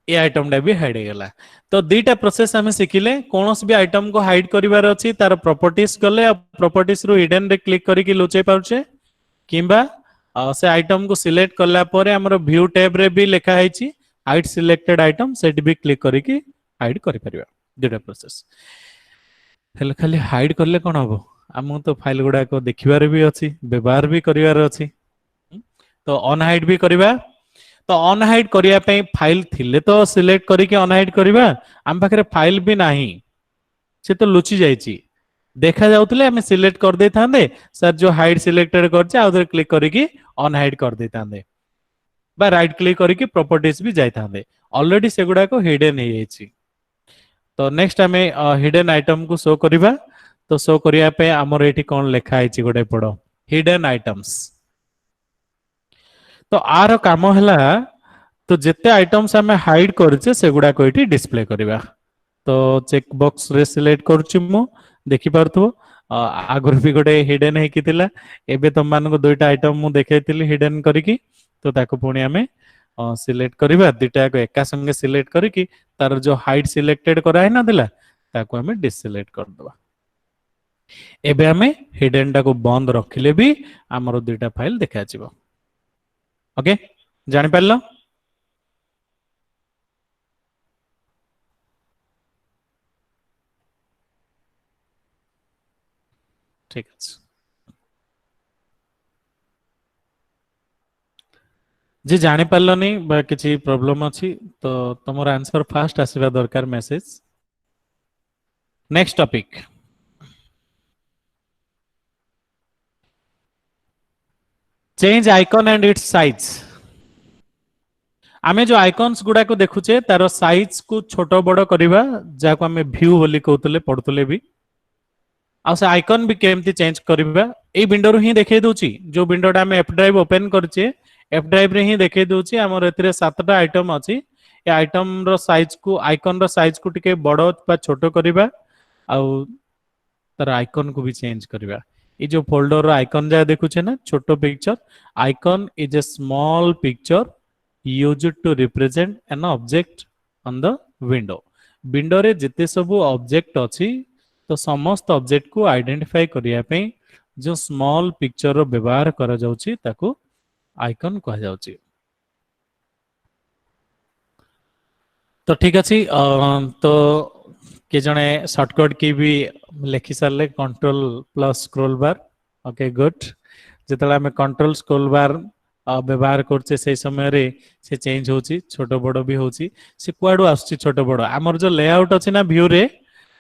ये आइटम टा भी हाइड हो गला तो दीटा प्रोसेस हमें सिखिले कोनोस भी आइटम को हाइड करिवार अछि तार प्रॉपर्टीज गले प्रॉपर्टीज रो हिडन रे क्लिक करिकि लुचै पाउछे किंबा से आइटम को सिलेक्ट करला परे हमर व्यू टैब रे भी लिखा है हाइड सिलेक्टेड आइटम सेट भी क्लिक करिकि हाइड करि परिबा दुटा प्रोसेस हेले खाली हाइड करले कोन हबो हम तो फाइल गुडा को देखिबार भी अछि व्यवहार भी करिवार अछि तो अनहाइड भी करिबा तो अनहाइड करिया पे फाइल थिले तो सिलेक्ट करिकि अनहाइड करिबा हम पाखरे फाइल भी नाही से तो लुचि जाईची देखा जाउतले हमें सिलेक्ट कर दे थांदे सर जो हाइड सिलेक्टेड करछे आ उधर क्लिक करिकि अनहाइड कर दे थांदे बा राइट क्लिक करिकि प्रॉपर्टीज भी जाई थांदे ऑलरेडी सेगुडा को हिडन हे जाईची तो नेक्स्ट आम हिडन आइटम को शो करवा तो शो करने आमर ये कौन लिखा है गोटे पड़ हिडन आइटम्स तो आर काम है तो जिते आइटम्स आम हाइड करछे से गुड़ाक ये डिस्प्ले करवा तो चेक बॉक्स रे सिलेक्ट करुच्ची मु देखि पारथुबो आगुर भी गोटे हिडन हेकितिला एबे तुम मानको दुईटा आइटम मु देखैतिली हिडन करिकी तो ताको पुणी आमे सिलेक्ट करवा दुईटा को एका संगे सिलेक्ट करिकी तार जो हाइड सिलेक्टेड करा है ना दिला ताको आमे डिससिलेक्ट कर दबा एबे आमे हिडन टाको बंद रखिले भी हमरो दुईटा फाइल देखा जिवो ओके जानि पारलो ठीक है जी जानी पारलनी बा किसी प्रॉब्लम अच्छी तो तुम आंसर फास्ट आसवा दरकार message next topic change icon and it's size आमे जो आइकन्स गुडा को देखुचे तार साइज को छोट बड़ करवा जाको आमे व्यू बोली कहतले पढतले भी आ से आइकन भी केमती चेंज करवा ए विंडो रो ही देखे दोची जो विंडोटा आमे एफ ड्राइव ओपन करचे एफ ड्राइव रे ही देखे दोची हमर एतरे 7टा आइटम अछि ए आइटम रो साइज को आइकन रो साइज को टिके बड़ बा छोट करवा आ तार आइकन को भी चेंज करवा ये जो फोल्डर रो आइकन जा देखुचे ना छोटो picture icon is a small picture used to represent an object on the window window रे जिते सब ऑब्जेक्ट अछि तो समस्त ऑब्जेक्ट को आइडेंटिफाई करिया पे जो स्मॉल पिक्चर रो व्यवहार करा जाउची ताको आइकन कहा जाउची तो ठीक अछि तो के जने शॉर्टकट की भी लिखि सारले control plus scroll bar okay good जेतला हमें कंट्रोल स्क्रॉल बार व्यवहार करछे से समय रे से चेंज होची छोट बड़ भी होची से कुआडू आछी छोट बड़ हमर जो लेआउट अछि ना व्यू रे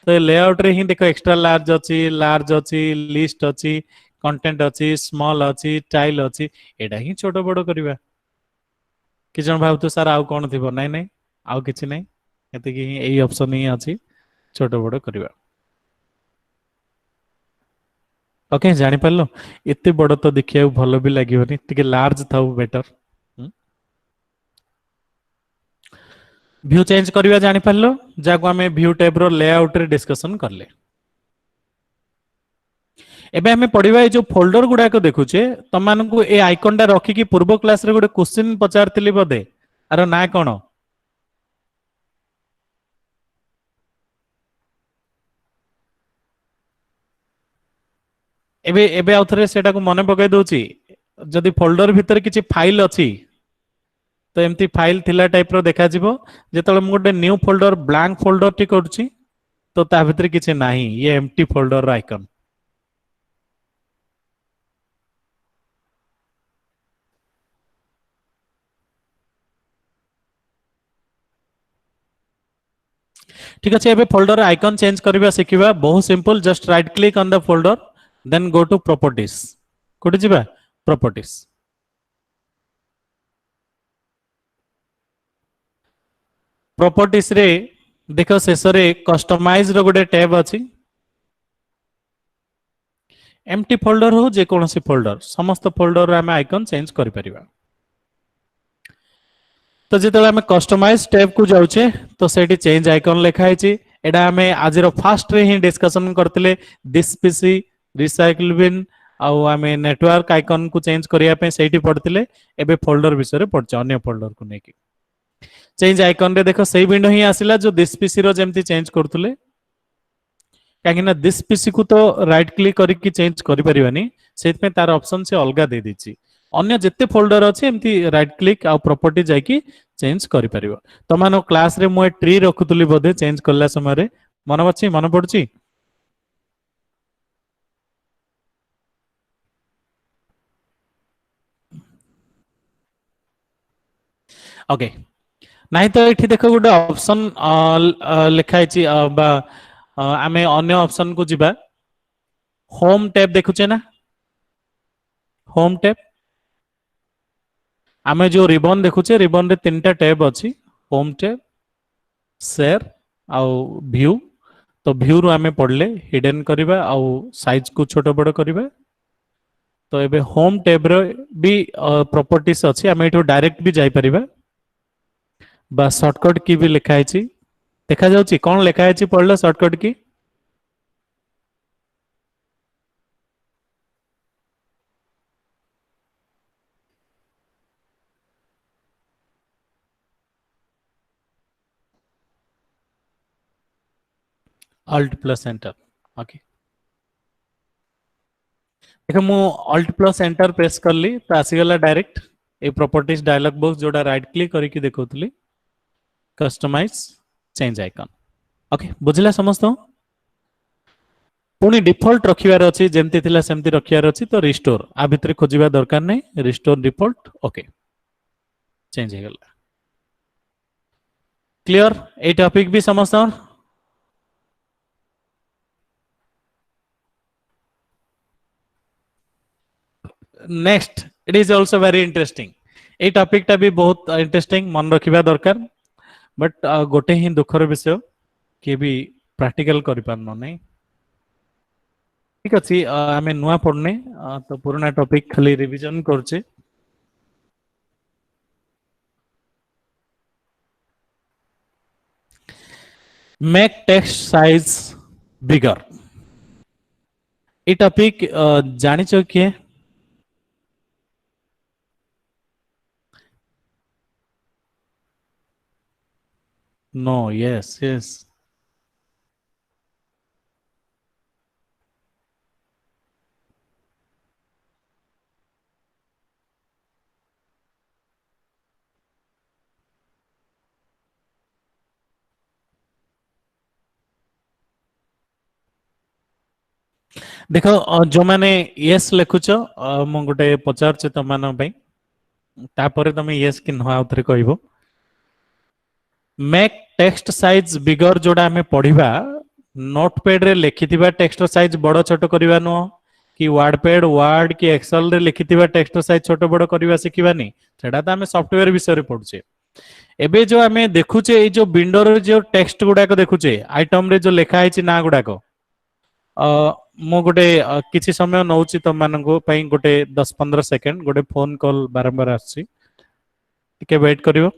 तो लेआउट रे ही देखो एक्स्ट्रा लार्ज अच्छी लिस्ट अच्छी कंटेंट अच्छी स्मॉल अच्छी टाइल अच्छी एटा ही छोट बड़ करवा कि जन भाव तो सर आउ कोन थिबो नै नै आउ किछि नै एते कि एई ऑप्शन ही अछि छोट बड़ करवा ओके जानि पारलो एते बड़ तो देखिया भलो भी लागिवनी टिके लार्ज थाउ बेटर व्यू चेंज करवा जानि पारलो जाको हमें व्यू टाइप रो लेआउट रे डिस्कशन करले एबे हमें पढ़िबा ए जो फोल्डर गुडा को देखुचे तमान को ए आइकन टा रखी की पूर्व क्लास रे गोटे क्वेश्चन पचारतिली बदे आरो ना कोन एबे एबे आउथरे सेटा को मने पकाई दोची जदि फोल्डर भीतर किछि फाइल अछि तो एमती फाइल थिला टाइप रो देखा जिवो जेतले मु गोटे new folder blank folder T करछि तो ता भीतर किछि नाही ये एम्प्टी फोल्डर रो आइकन ठीक अच्छे एबे फोल्डर आइकन चेंज करबा सिखिबा बहुत simple just right click on the folder then go to properties कोठी जिबा प्रॉपर्टीज प्रॉपर्टीज रे देखो शेष रे कस्टमाइज रो गोटे टैब अछि एम्प्टी फोल्डर हो जे कोनोसी फोल्डर समस्त फोल्डर रे हम आइकन चेंज करि परिबा तो जिते आम कस्टमाइज टैब को जाऊे तो सेठी चेंज आइकन लिखा है एडा आम आज फास्ट रे ही डिस्कशन करते दिस पीसी रिसाइकल बिन आम नेटवर्क आइकन को चेंज करने से पढ़ते एबे फोल्डर विषय पढ़चे अन्य फोल्डर को लेकिन चेंज आइकन रे देखो सही विंडो ही आसिला जो दिस पीसी रो जेमती चेंज करतुले काहे ना दिस पीसी को तो राइट क्लिक करके चेंज करि परिबानी सेत में तार ऑप्शन से अलगा दे दीची अन्य जिते फोल्डर अच्छे एमती राइट क्लिक आ प्रॉपर्टी जाकी चेंज करि परिबो तमानो क्लास रे मु ट्री रखुतली बोधे चेंज करला समय रे मन अछि मन पड़छि ओके नहीं तो ये देख गोटे ऑप्शन लिखाई आम अन्य ऑप्शन को जिबा होम टैब देखुचे ना होम टैब आम जो रिबन देखुचे रिबन रे तीन टा टैब अच्छी होम टैब शेयर आउ व्यू तो व्यू रू आमे पढ़ले हिडन करबा आउ साइज को छोट बड़ करबा तो एबे होम टैब रे भी प्रॉपर्टीज अछि आमे एठो डायरेक्ट भी जाई परिबा बा शॉर्टकट की भी लिखा है देखा जाउची कोन लिखा है पढ़लो शॉर्टकट की Alt plus enter ओके देखो मु Alt plus enter प्रेस करली तो आसीगला डायरेक्ट ए प्रॉपर्टीज डायलॉग बॉक्स जोड़ा राइट क्लिक करके देखौतली कस्टमाइज चेंज आइकन ओके बुझला समस्त पुणी डिफॉल्ट रखिबार अछि जेमती थिला सेमती रखिबार अछि तो रिस्टोर आ भितरे खोजिबा दरकार नै रिस्टोर डिफॉल्ट ओके चेंज हे गेला क्लियर ए टॉपिक भी समस्त next it is also very interesting A topic टा भी बहुत इंटरेस्टिंग मन रखिबा दरकार बट गोटे ही दुखर विषय के भी प्रैक्टिकल करि पारनो नै ठीक अछि आमे नुआ पढने तो पुराना टॉपिक खाली रिवीजन करछे मेक टेक्स्ट साइज बिगर ए टॉपिक जानि छ के नो यस यस देखो जो माने यस लिखुछ मु गोटे पचार छ तमान पई तापरे तमे यस कि न आउथरे कहबो मेक टेक्स्ट साइज बिगर जोड़ा हमें पढ़िबा नोटपैड रे लिखिथिबा टेक्स्ट साइज बड़ छोट करबा न कि वर्डपैड वर्ड कि एक्सेल रे लिखिथिबा टेक्स्ट साइज छोट बड़ करबा सिखिबानी सेटा त हमें सॉफ्टवेयर विषय रे पढुचे एबे जो हमें देखुचे ए जो विंडो रे जो टेक्स्ट गुडा को देखुचे आइटम रे जो लिखा है ना गुडा को मु गोटे किछि समय नउची त मानको पई गोटे 10-15 सेकंड गोटे फोन कॉल बारंबार आछि टिके वेट करियो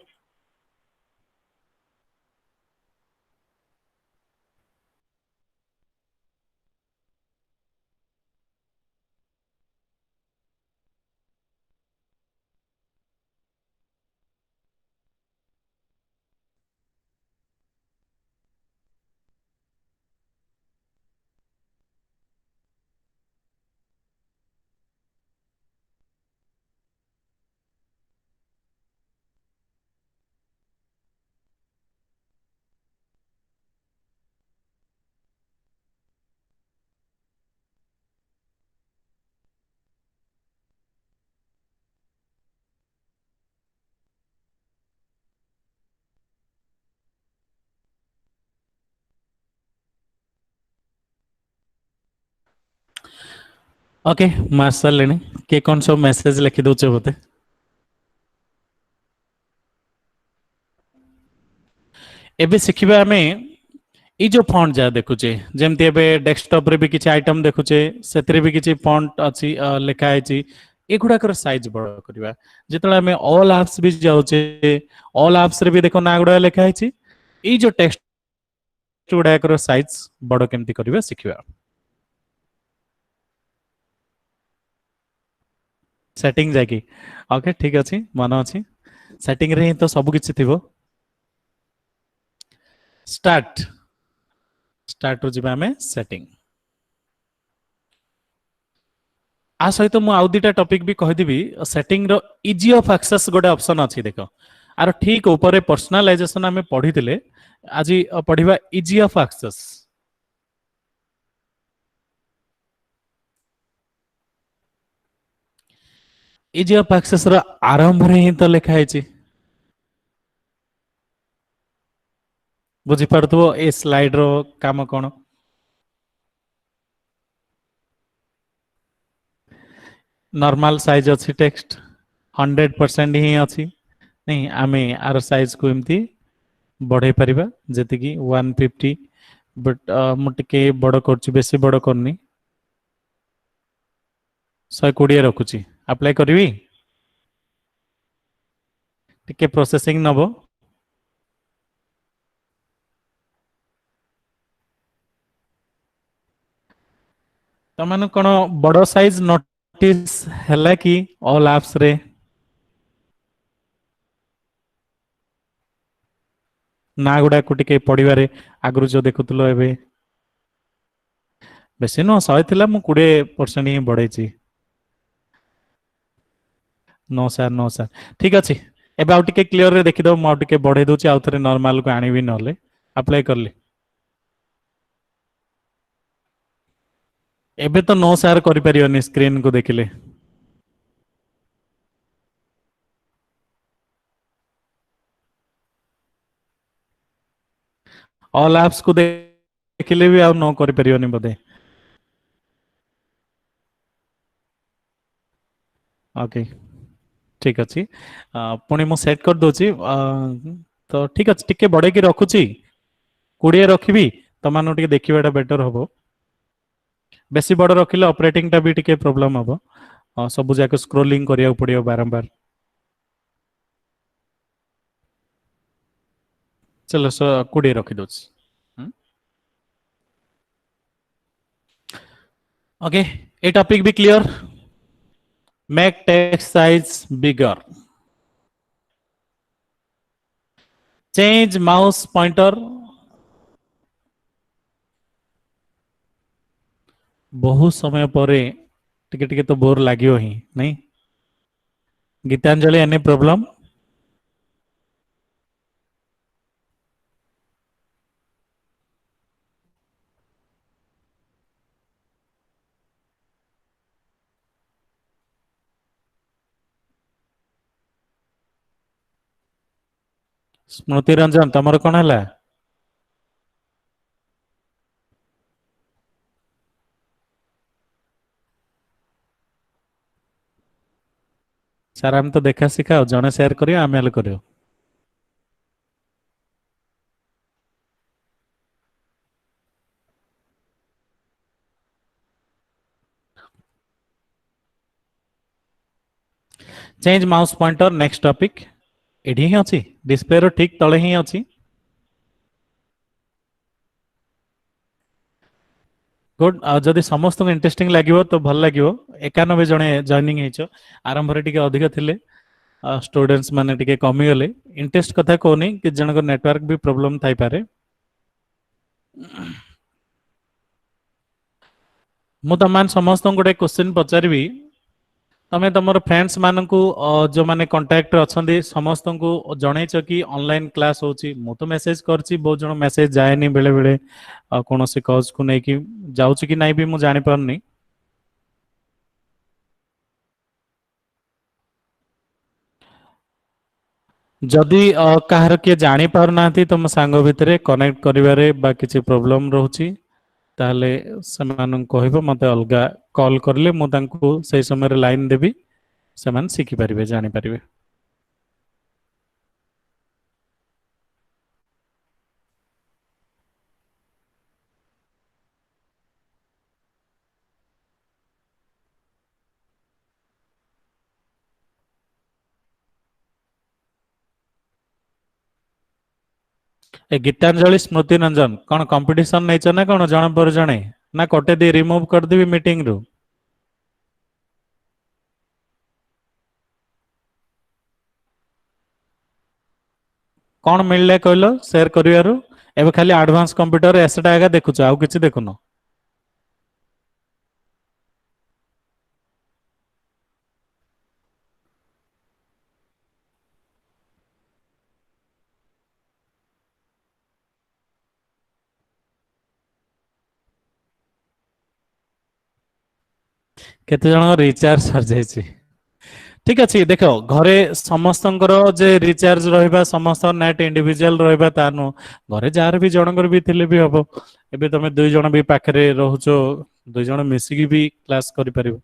ओके मार्शल लेने के कौन सब मैसेज लिखि दउचे होते एबे सिखिबा हमें ई जो फॉन्ट जा देखुचे जेमती एबे डेस्कटॉप रे भी किछि आइटम देखुचे सेतरे भी किछि फॉन्ट अछि लिखा है एगुडा कर साइज बड़ करबा जेतला हमें ऑल एप्स भी जाउचे ऑल एप्स रे भी देखो ना गुडा लिखा है ई जो टेक्स्ट गुडा कर साइज बड़ केमती करबा सिखिबा सेटिंग जाकी ओके ठीक अछि मन अछि सेटिंग रे तो सब किछि थिबो स्टार्ट स्टार्ट जिबा में सेटिंग आ सहित मु आउ दुटा टॉपिक भी कहि दिबी सेटिंग रो इजी ऑफ एक्सेस गोटे ऑप्शन अछि देखो आर ठीक ऊपर पर्सनलाइजेशन हमें पढ़ी थिले आज पढ़िबा easy of access easy of access रो आरंभ रे ही तो लिखा है बुझी पड़थबो ए स्लाइड रो काम कोन नॉर्मल साइज अच्छी टेक्स्ट 100% ही अच्छी नहीं आमे आर साइज को एमती बढ़ाई परिबा जेतिकी 150 बट मु टिके बड़ करछि बेसी बड़ करनी 120 रखुछि अप्लाई करबी टिके प्रोसेसिंग नबो तमन कोन बड़ साइज नोटिस हैला कि ऑल एप्स रे ना गुडा को टिके पढिबारे आगरु जो देखुतलो एबे बेसी न 100 थिला मु 20% ही बढ़ाइछि नो सर नो सर ठीक अछि एबे आउ टिके क्लियर रे देखि दो मु आउ टिके बढ़ाई दोछि आउ थरे नॉर्मल को आनिबी नले अप्लाई करली एबे तो नो सर करि परियोनी स्क्रीन को देखिले ऑल एप्स को देखिले भी आउ नो करि परियोनी बदे ओके ठीक अछि पुणी मु सेट कर दोछि तो ठीक अछि टिके बड़े की रखुछि 20 रखिबी तमानो टिके देखिबाटा बेटर होबो बेसी बड़ रखिले ऑपरेटिंग टा भी टिके प्रॉब्लम होबो सब जाके स्क्रोलिंग करिया पड़ियो बारंबार चलो 20 रखि दोछि ओके ए टॉपिक भी clear make text size bigger change mouse pointer बहुत समय परे टिके टिके तो बोर लागियो ही नहीं गीतांजलि एनी प्रॉब्लम स्मृति रंजन तमर कोन हला सर हम तो देखा सिखाओ जने शेयर करियो आमेल करियो change mouse pointer next topic एडी ही अछि डिस्प्ले रो ठीक तळे ही अछि गुड जदि समस्त इंटरेस्टिंग लागिवो तो भल लागिवो 91 जने जॉइनिंग हेचो आरंभ रे टिके अधिक थिले स्टूडेंट्स माने टिके कमी गले इंटरेस्ट कथा कोनी कि जनक नेटवर्क भी प्रॉब्लम थाई पारे मु तमान समस्त गोटे क्वेश्चन पचारिबी तमे तमर फ्रेंड्स मानकू जो माने कांटेक्ट अछंदी समस्त को जणैछ कि ऑनलाइन क्लास होची मु तो मेसेज करची बहुत जण मेसेज जायनी बेले बेले कोनोसी कॉज को नै कि जाउची कि नै भी मु जानि परनी जदि काहर के जानि पार नाथि तो म सांग भितरे कनेक्ट करिवारे बा किछि प्रॉब्लम रहउची ताले समान कहबो मते अलगा कॉल करले मु तांको सही समय रे लाइन देबी समान सिखि परिबे जानि परिबे ए गीतांजलि स्मृति रंजन कौन कंपटीशन नहीं चना कौन जन पर जने ना कटे दे रिमूव कर देबी मीटिंग रू कौन मिलले कहलो शेयर करिवारु एबे खाली एडवांस कंप्यूटर एसटा आगा देखुछ आउ किछि देखुनो केते जन रिचार्ज सर जायछि ठीक अछि देखो घरे समस्तंकर जे रिचार्ज रहबा समस्त नेट इंडिविजुअल रहबा तानु घरे जार भी जनकर भी थिले भी हबो एबे तमे दुई जण भी पाखरे रहउचो दुई जण मिसिकी भी क्लास करि परिबो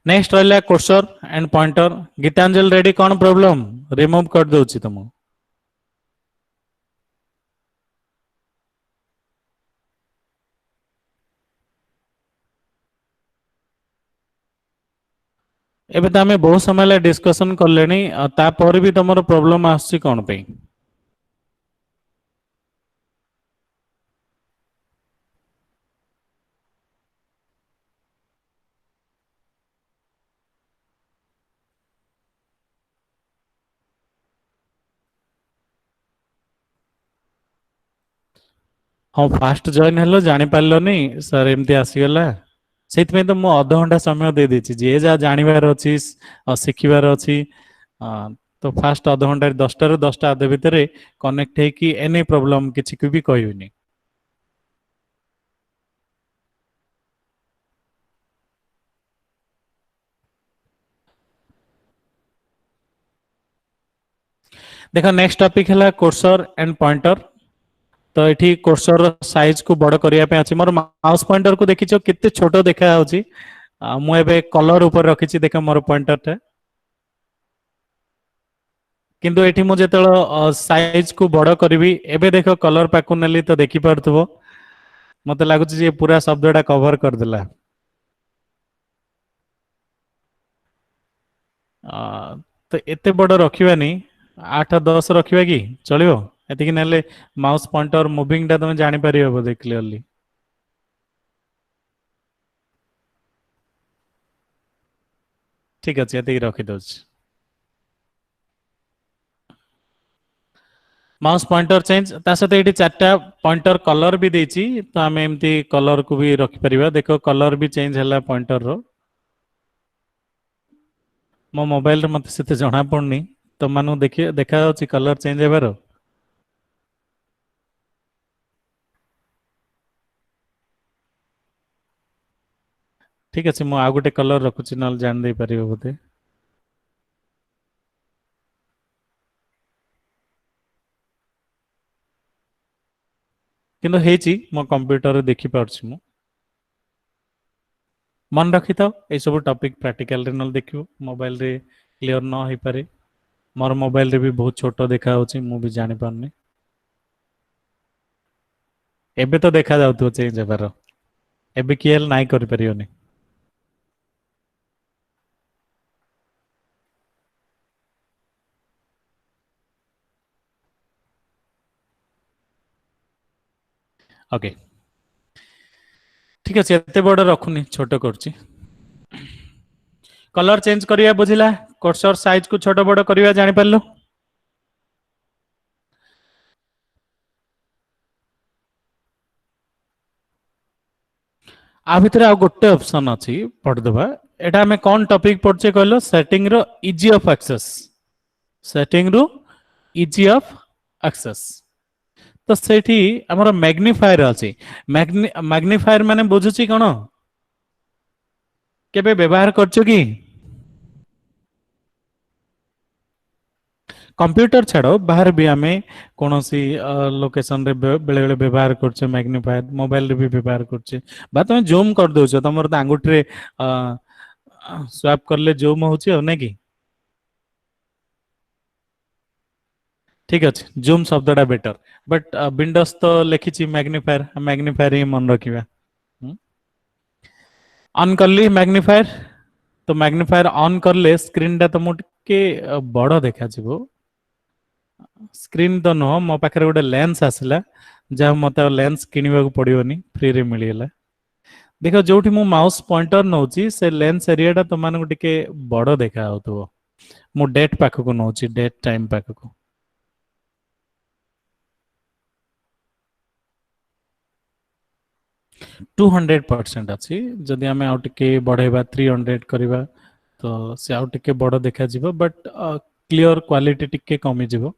नेक्स्ट रहला cursor and pointer. Geetanjali ready कौन प्रॉब्लम रिमूव कर दोछि तुम। एबे तो आमे बहुत समय डिस्कशन करलेनी तापर भी तुमर प्रॉब्लम आछि कौन पे। हाँ फास्ट जॉइन हेलो जानी पारलोनी सर एमती आसीगला से तो मु अध घंटा समय दे देछि जे जा जानिबार अछि शिखिबार अछि तो फास्ट अध घंटा 10टा रु 10टा अधे भितर कनेक्ट है कि एनी प्रॉब्लम किछि को भी कहूनी। देखो नेक्स्ट टॉपिक है कर्सर एंड पॉइंटर। तो ये कर्सर साइज को बड़ करने अच्छी मोर माउस पॉइंटर को देखिछ केते छोट देखा होची मु एबे कलर ऊपर रखिछि देख मोर पॉइंटर टा किंतु एठी मु जेतल साइज को बड़ करबी एबे देखो कलर पाकु नेली तो देखि पारथबो मते लागुछि जे पूरा शब्दटा कवर कर देला। तो एते बड़ रखिबानी 8-10 रखिबा कि चलिबो एतिकी नेले माउस पॉइंटर मूविंग टा तुम जानि परिबो बोधे क्लियरली। ठीक अछि एतिकी रखि दोछि। माउस पॉइंटर चेंज ता सहित एठी चारटा पॉइंटर कलर भी देछि तो आमे एमती कलर को भी रखि परिबा। देखो कलर भी चेंज हला पॉइंटर रो मो मोबाइल रे मते सेते जणा पड़नी तो मानु देखि देखा जाउछि कलर चेंज हेबारो। ठीक अछि मु आ गुटे कलर रखुछि नल जान दे परिबो बोधे। किंतु हेची मो कंप्यूटर रे देखि पारछि मु मन रखि था ए सब टॉपिक प्रैक्टिकल रे नल देखियो मोबाइल रे क्लियर न होई पारे मोर मोबाइल रे भी बहुत छोटो देखा होछि मु भी जानि पारनी। एबे तो देखा जाउथो चेंज हेबारो एबे किएल नाइ करि परियोनी। ओके ठीक अछि एते बड़ रखुनी छोटो करछि। कलर चेंज करिया बुझिला कर्सर साइज को छोटो बड़ करिया जानि पारलो। आ भितर आ गोटे ऑप्शन अछि पढ देबा एटा हमें कोन टॉपिक पढचे कहलो सेटिंग रो इजी ऑफ एक्सेस सेटिंग रो इजी ऑफ एक्सेस। तो सेठी हमर मैग्निफायर अछि मैग्निफायर माने बुझुची कोन केबे व्यवहार करछो कि कंप्यूटर छाड़ो बाहर भी आमे कौन सी लोकेशन रे बेले बेले व्यवहार करछे मैग्निफायर मोबाइल रे भी व्यवहार करछे बा तुम जूम कर दोछ तमर त आंगुठी रे स्वैप करले जूम होची हो नै कि ठीक अछि जूम शब्दटा बेटर बट विंडोज तो लिखिछि मैग्निफायर ही मन रखिबा। ऑन करली मैग्निफायर तो मैग्निफायर ऑन करले स्क्रीन टा तुम के बड़ देखा जिवो स्क्रीन तो नुह मो पाखे गोटे लेंस आसला जहाँ मत लेंस किणवा पड़ोनी फ्री रे मिलगला। देख जो मु माउस पॉइंटर नौची से लेंस एरिया टा तुम टे बड़ देखा मु डेट पाखक नौची डेट टाइम पाखक 200% अच्छी जदि आम आउ टे बढ़ेबा 300 करवा तो से आउ टे बड़ देखा बट क्लियर क्वालिटी टिके कमी जीवो।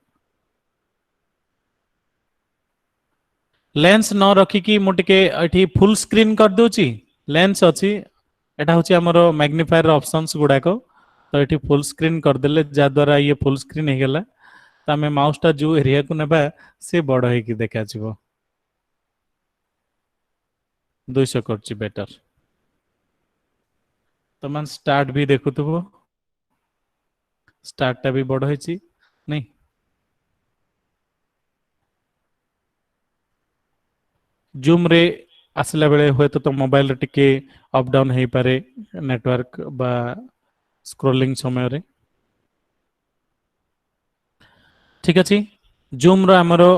लेंस न रखिकी मुझे फुल स्क्रीन कर दूची लेंस अच्छी एटा हूँ आमर मैग्निफायर ऑप्शंस गुड़ाक तो ये फुल स्क्रीन करदे जहाद्वारा ये फुल स्क्रीन हो गला तो आम माउसटा जो एरिया को नेबा से बड़ हो देखा 200 कर बेटर तमान स्टार्ट भी देखुथबो स्टार्ट टा भी बड़ होइची नहीं जूम रे आसला बेले हुए तो मोबाइल रे टिके अप डाउन हे पारे नेटवर्क बा स्क्रोलिंग समय रे ठीक अछि जूम रो हमरो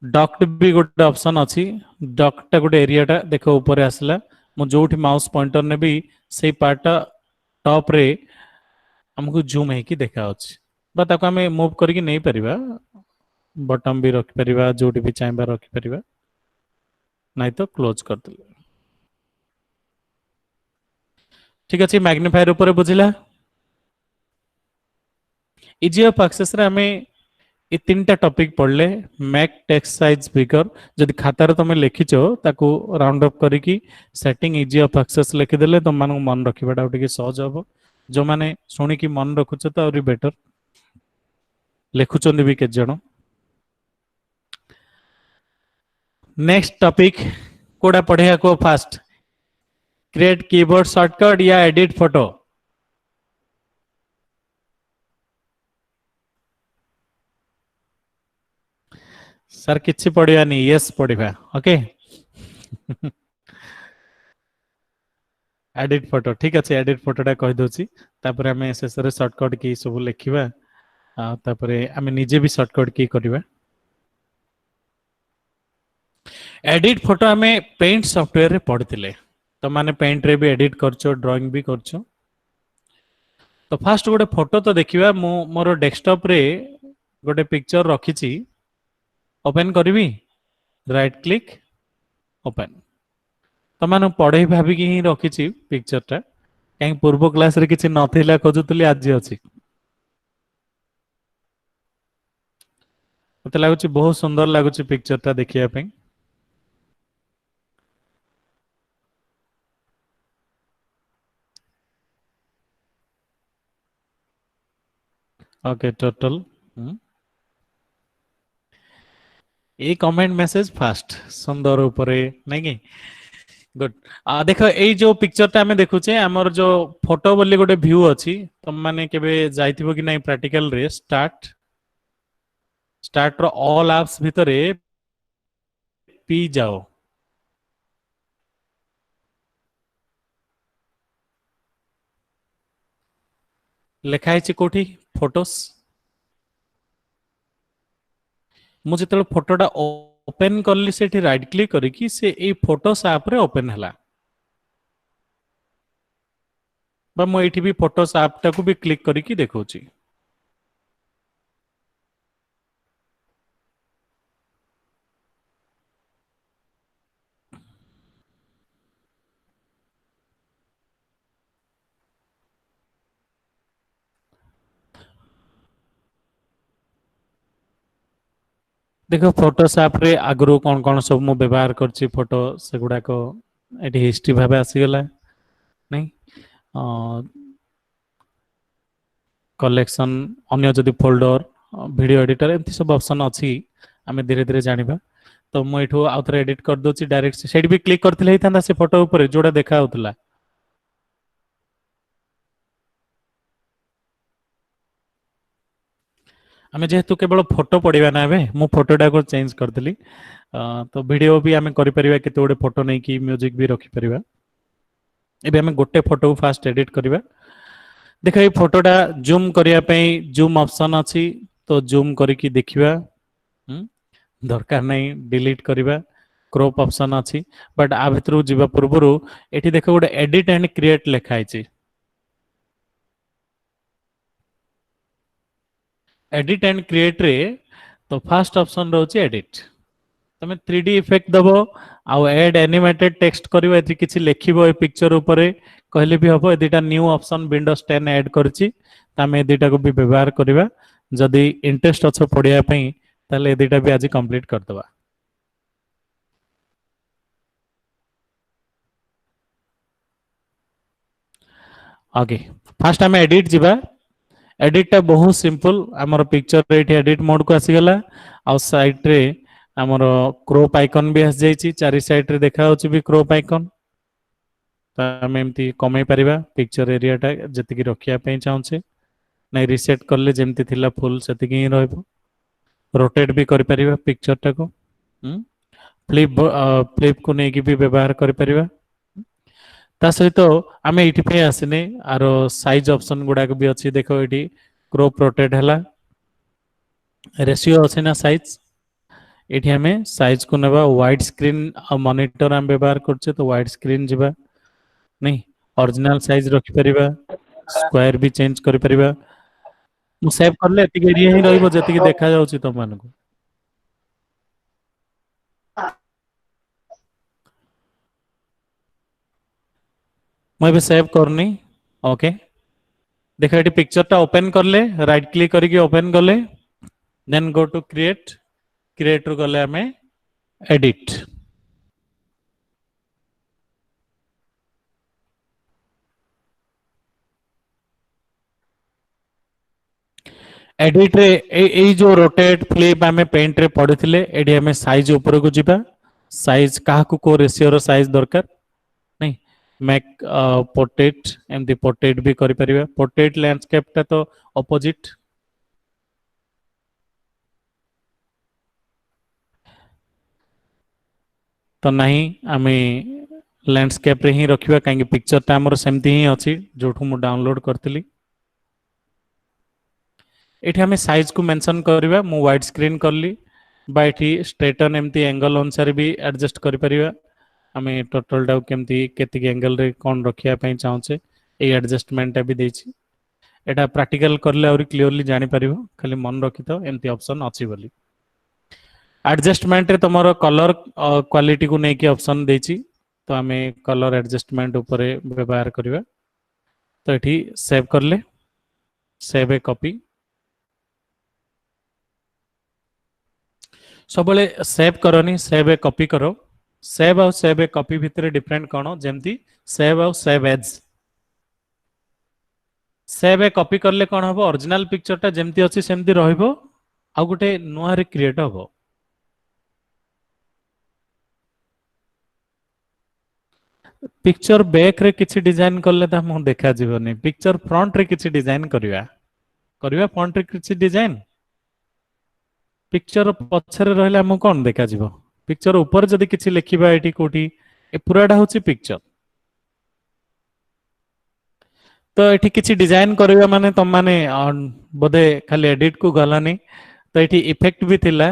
डॉक्ट भी गोटे ऑप्शन अछि डॉक्ट टा गोटे एरिया टा देखो ऊपर आसला मु जोठी माउस पॉइंटर ने भी सेही पार्ट टॉप रे हमको जूम है कि देखा अछि बा ताको हमें मूव करके नहीं परिबा बटन भी रख परिबा जोठी भी चाहबा रख परिबा नहीं तो क्लोज कर दे ठीक अछि मैग्नीफायर ऊपर बुझिला इजी ऑफ एक्सेस रे हमें ये तीन टा टॉपिक पढ़ले मैक टेक्स्ट साइज बिगर जदि खाता रे तमे लिखिचो ताको राउंड अप करिकी सेटिंग इजी ऑफ एक्सेस लिखि देले तुम मानू मन रखिबाटा टिके सहज हबो जो माने सुनी की मन रखुछ तो और बेटर लिखुचंदी भी के जण नेक्स्ट टॉपिक कोडा पढ़िया को फास्ट क्रिएट कीबोर्ड शॉर्टकट या एडिट फोटो सर किछि पढ़ियानी यस पढ़िबा ओके एडिट फोटो ठीक अछि एडिट फोटोटा कहि दोछि तापर हमें शेषरे शॉर्टकट की सब लिखिबा तापर हमें निजे भी शॉर्टकट की करबा एडिट फोटो हमें पेंट सॉफ्टवेयर रे पढ़थिले तो माने पेंट रे भी एडिट करछो ड्राइंग भी करछो तो फास्ट गोटे फोटो तो देखिबा मो मोर डेस्कटॉप रे गोटे पिक्चर रखिछि ओपन करिवि राइट क्लिक ओपन तो माने पढ़े भाबी की ही रखिछि पिक्चर टा कहीं पूर्व क्लास रे किछि नथिला खोजुतली आज अछि मते लागुछि बहुत सुंदर लागुछि पिक्चर टा देखिया पे okay total A comment message fast सुंदर ऊपरे नहीं कि गुड देखो ए जो पिक्चर टा हमें देखुचे हमर जो फोटो बोली गोटे व्यू अछि तुम माने केबे जाइथिबो कि नहीं प्रैक्टिकल रे स्टार्ट रो ऑल एप्स भितरे पी जाओ लेखाई छि कोठी फोटोस मु जेतल फोटोटा ओपन करली सेठी राइट क्लिक करिकी से ए फोटोस ऐप रे ओपन हला बा मु एठी भी फोटोस ऐप टाको भी क्लिक करिकी देखौची देखो फोटोस ऐप रे आगरो कौन कौन सब मु व्यवहार करची फोटो से गुडा को एटी हिस्ट्री भाबे आसी गला नहीं कलेक्शन अन्य जदि फोल्डर वीडियो एडिटर एमती सब ऑप्शन अछि हमें धीरे धीरे जानिबा तो मु एठो आउथरे एडिट कर दोची डायरेक्ट सेडी भी क्लिक करथिले हितांदा से फोटो ऊपर जोडा देखा होतला आमे जेहेतु केवल फोटो पढ़िबा ना बे मु फोटोटा को चेंज करथिली तो वीडियो भी आमे करि परिबा केते गोटे फोटो नै कि म्यूजिक भी रखि परिबा एबे आमे गोटे फोटो फास्ट एडिट करिबा देखो ये फोटोटा जूम करिया पई जूम ऑप्शन अछि तो जूम करिकी देखिबा दरकार नै डिलीट करिबा क्रॉप ऑप्शन अछि बट आ भितरु जिबा पूर्वरु एठी देखो गोटे एडिट एंड क्रिएट लेखा आइछि एडिट एंड क्रिएट रे तो फर्स्ट ऑप्शन रहउछि एडिट तमे 3D इफेक्ट दबो आ ऐड एनिमेटेड टेक्स्ट करिवो एथि किछि लेखिबो ए पिक्चर ऊपरे कहले भी हबो एदिटा न्यू ऑप्शन विंडोज 10 ऐड करछि तमे एदिटा को भी व्यवहार करिबा जदि इंटरेस्ट अछि पढिया पई ताले एदिटा भी आज कंप्लीट कर दबा आगे फर्स्ट हमें एडिट जिबा एडिट टा बहुत सिंपल हमर पिक्चर रे एडिट मोड को आसी गला आ साइड रे हमर क्रॉप आइकन भी आस जाईची चारि साइड रे देखा होची भी क्रॉप आइकन तो आम एमती कमे पारिबा पिक्चर एरियाटा जति रखिया पे चाहूचे नहीं रिसेट करले जेमती थिला फुल सेतिकी ही रहइबो रोटेट भी करि परिबा पिक्चर टाको फ्लिप फ्लिप को नेकी भी व्यवहार करि परिबा ता सहित आमे एठी पे आसिने आरो साइज ऑप्शन गुडा भी अछि देखो एठी क्रॉप रोटेट हला रेशियो अछि ना साइज एठी हमें साइज को नेबा वाइड स्क्रीन मॉनिटर हम व्यवहार करछे तो वाइड स्क्रीन जिबा नहीं ओरिजिनल साइज रखि परिबा स्क्वायर भी चेंज करि परिबा मु सेव करले एतिक एरिया ही रहइबो जतिक देखा जाउची त मानको मैं भी सेव करनी ओके देखो ये पिक्चर टा ओपन करले राइट क्लिक करके ओपन करले then go to create create रू गले हमें एडिट एडिट रे ए जो रोटेट फ्लिप हमें पेंट रे पढ़िथिले एडी हमें साइज ऊपर को जिबा साइज काहा को रेशियो रो साइज दरकार नहीं मेक पोर्ट्रेट एमती पोर्ट्रेट भी करि परिबा पोर्ट्रेट लैंडस्केप ता तो ऑपोजिट तो नहीं आमे लैंडस्केप रे ही रखिबा काहे पिक्चर ता हमर सेमती ही अछि जोठू मु डाउनलोड करतिली एठी हमें साइज को मेंशन करबा मु वाइड स्क्रीन करली बा एठी स्ट्रेटन एमती एंगल अनुसार भी एडजस्ट करि परिबा हमें टोटल डाउ केमती केतिक एंगल रे कोन रखिया पई चाहूचे ए एडजस्टमेंट भी देछि एटा प्रैक्टिकल करले और क्लियरली जानि परिबो खाली मन रखि तो एमती ऑप्शन अछि बोली एडजस्टमेंट रे तमरो कलर क्वालिटी को नेकी ऑप्शन देछि तो हमें कलर एडजस्टमेंट ऊपर व्यवहार करबा तो एठी सेव करले सेव ए कॉपी सबले सेव करनी सेव ए कॉपी करो सेव आउ सेव ए कॉपी भितर डिफरेंट कोन जेमती सेव आउ save as save a copy करले कोन हबो ओरिजिनल पिक्चर टा जेमती अछि सेमती रहइबो आ गुटे नुआ रे क्रिएट हबो पिक्चर बैक रे किछि डिजाइन करले त हम देखा जीवनी पिक्चर फ्रंट रे किछि डिजाइन करबा करबा फ्रंट रे किछि डिजाइन पिक्चर पछरे रहले हम कोन देखा जीवो पिक्चर ऊपर जदी किछि लिखिबा एठी कोठी ए पुराडा होछि पिक्चर तो एठी किछि डिजाइन करबा माने तम माने बोधे खाली एडिट को गलानी तो एठी इफेक्ट भी थिला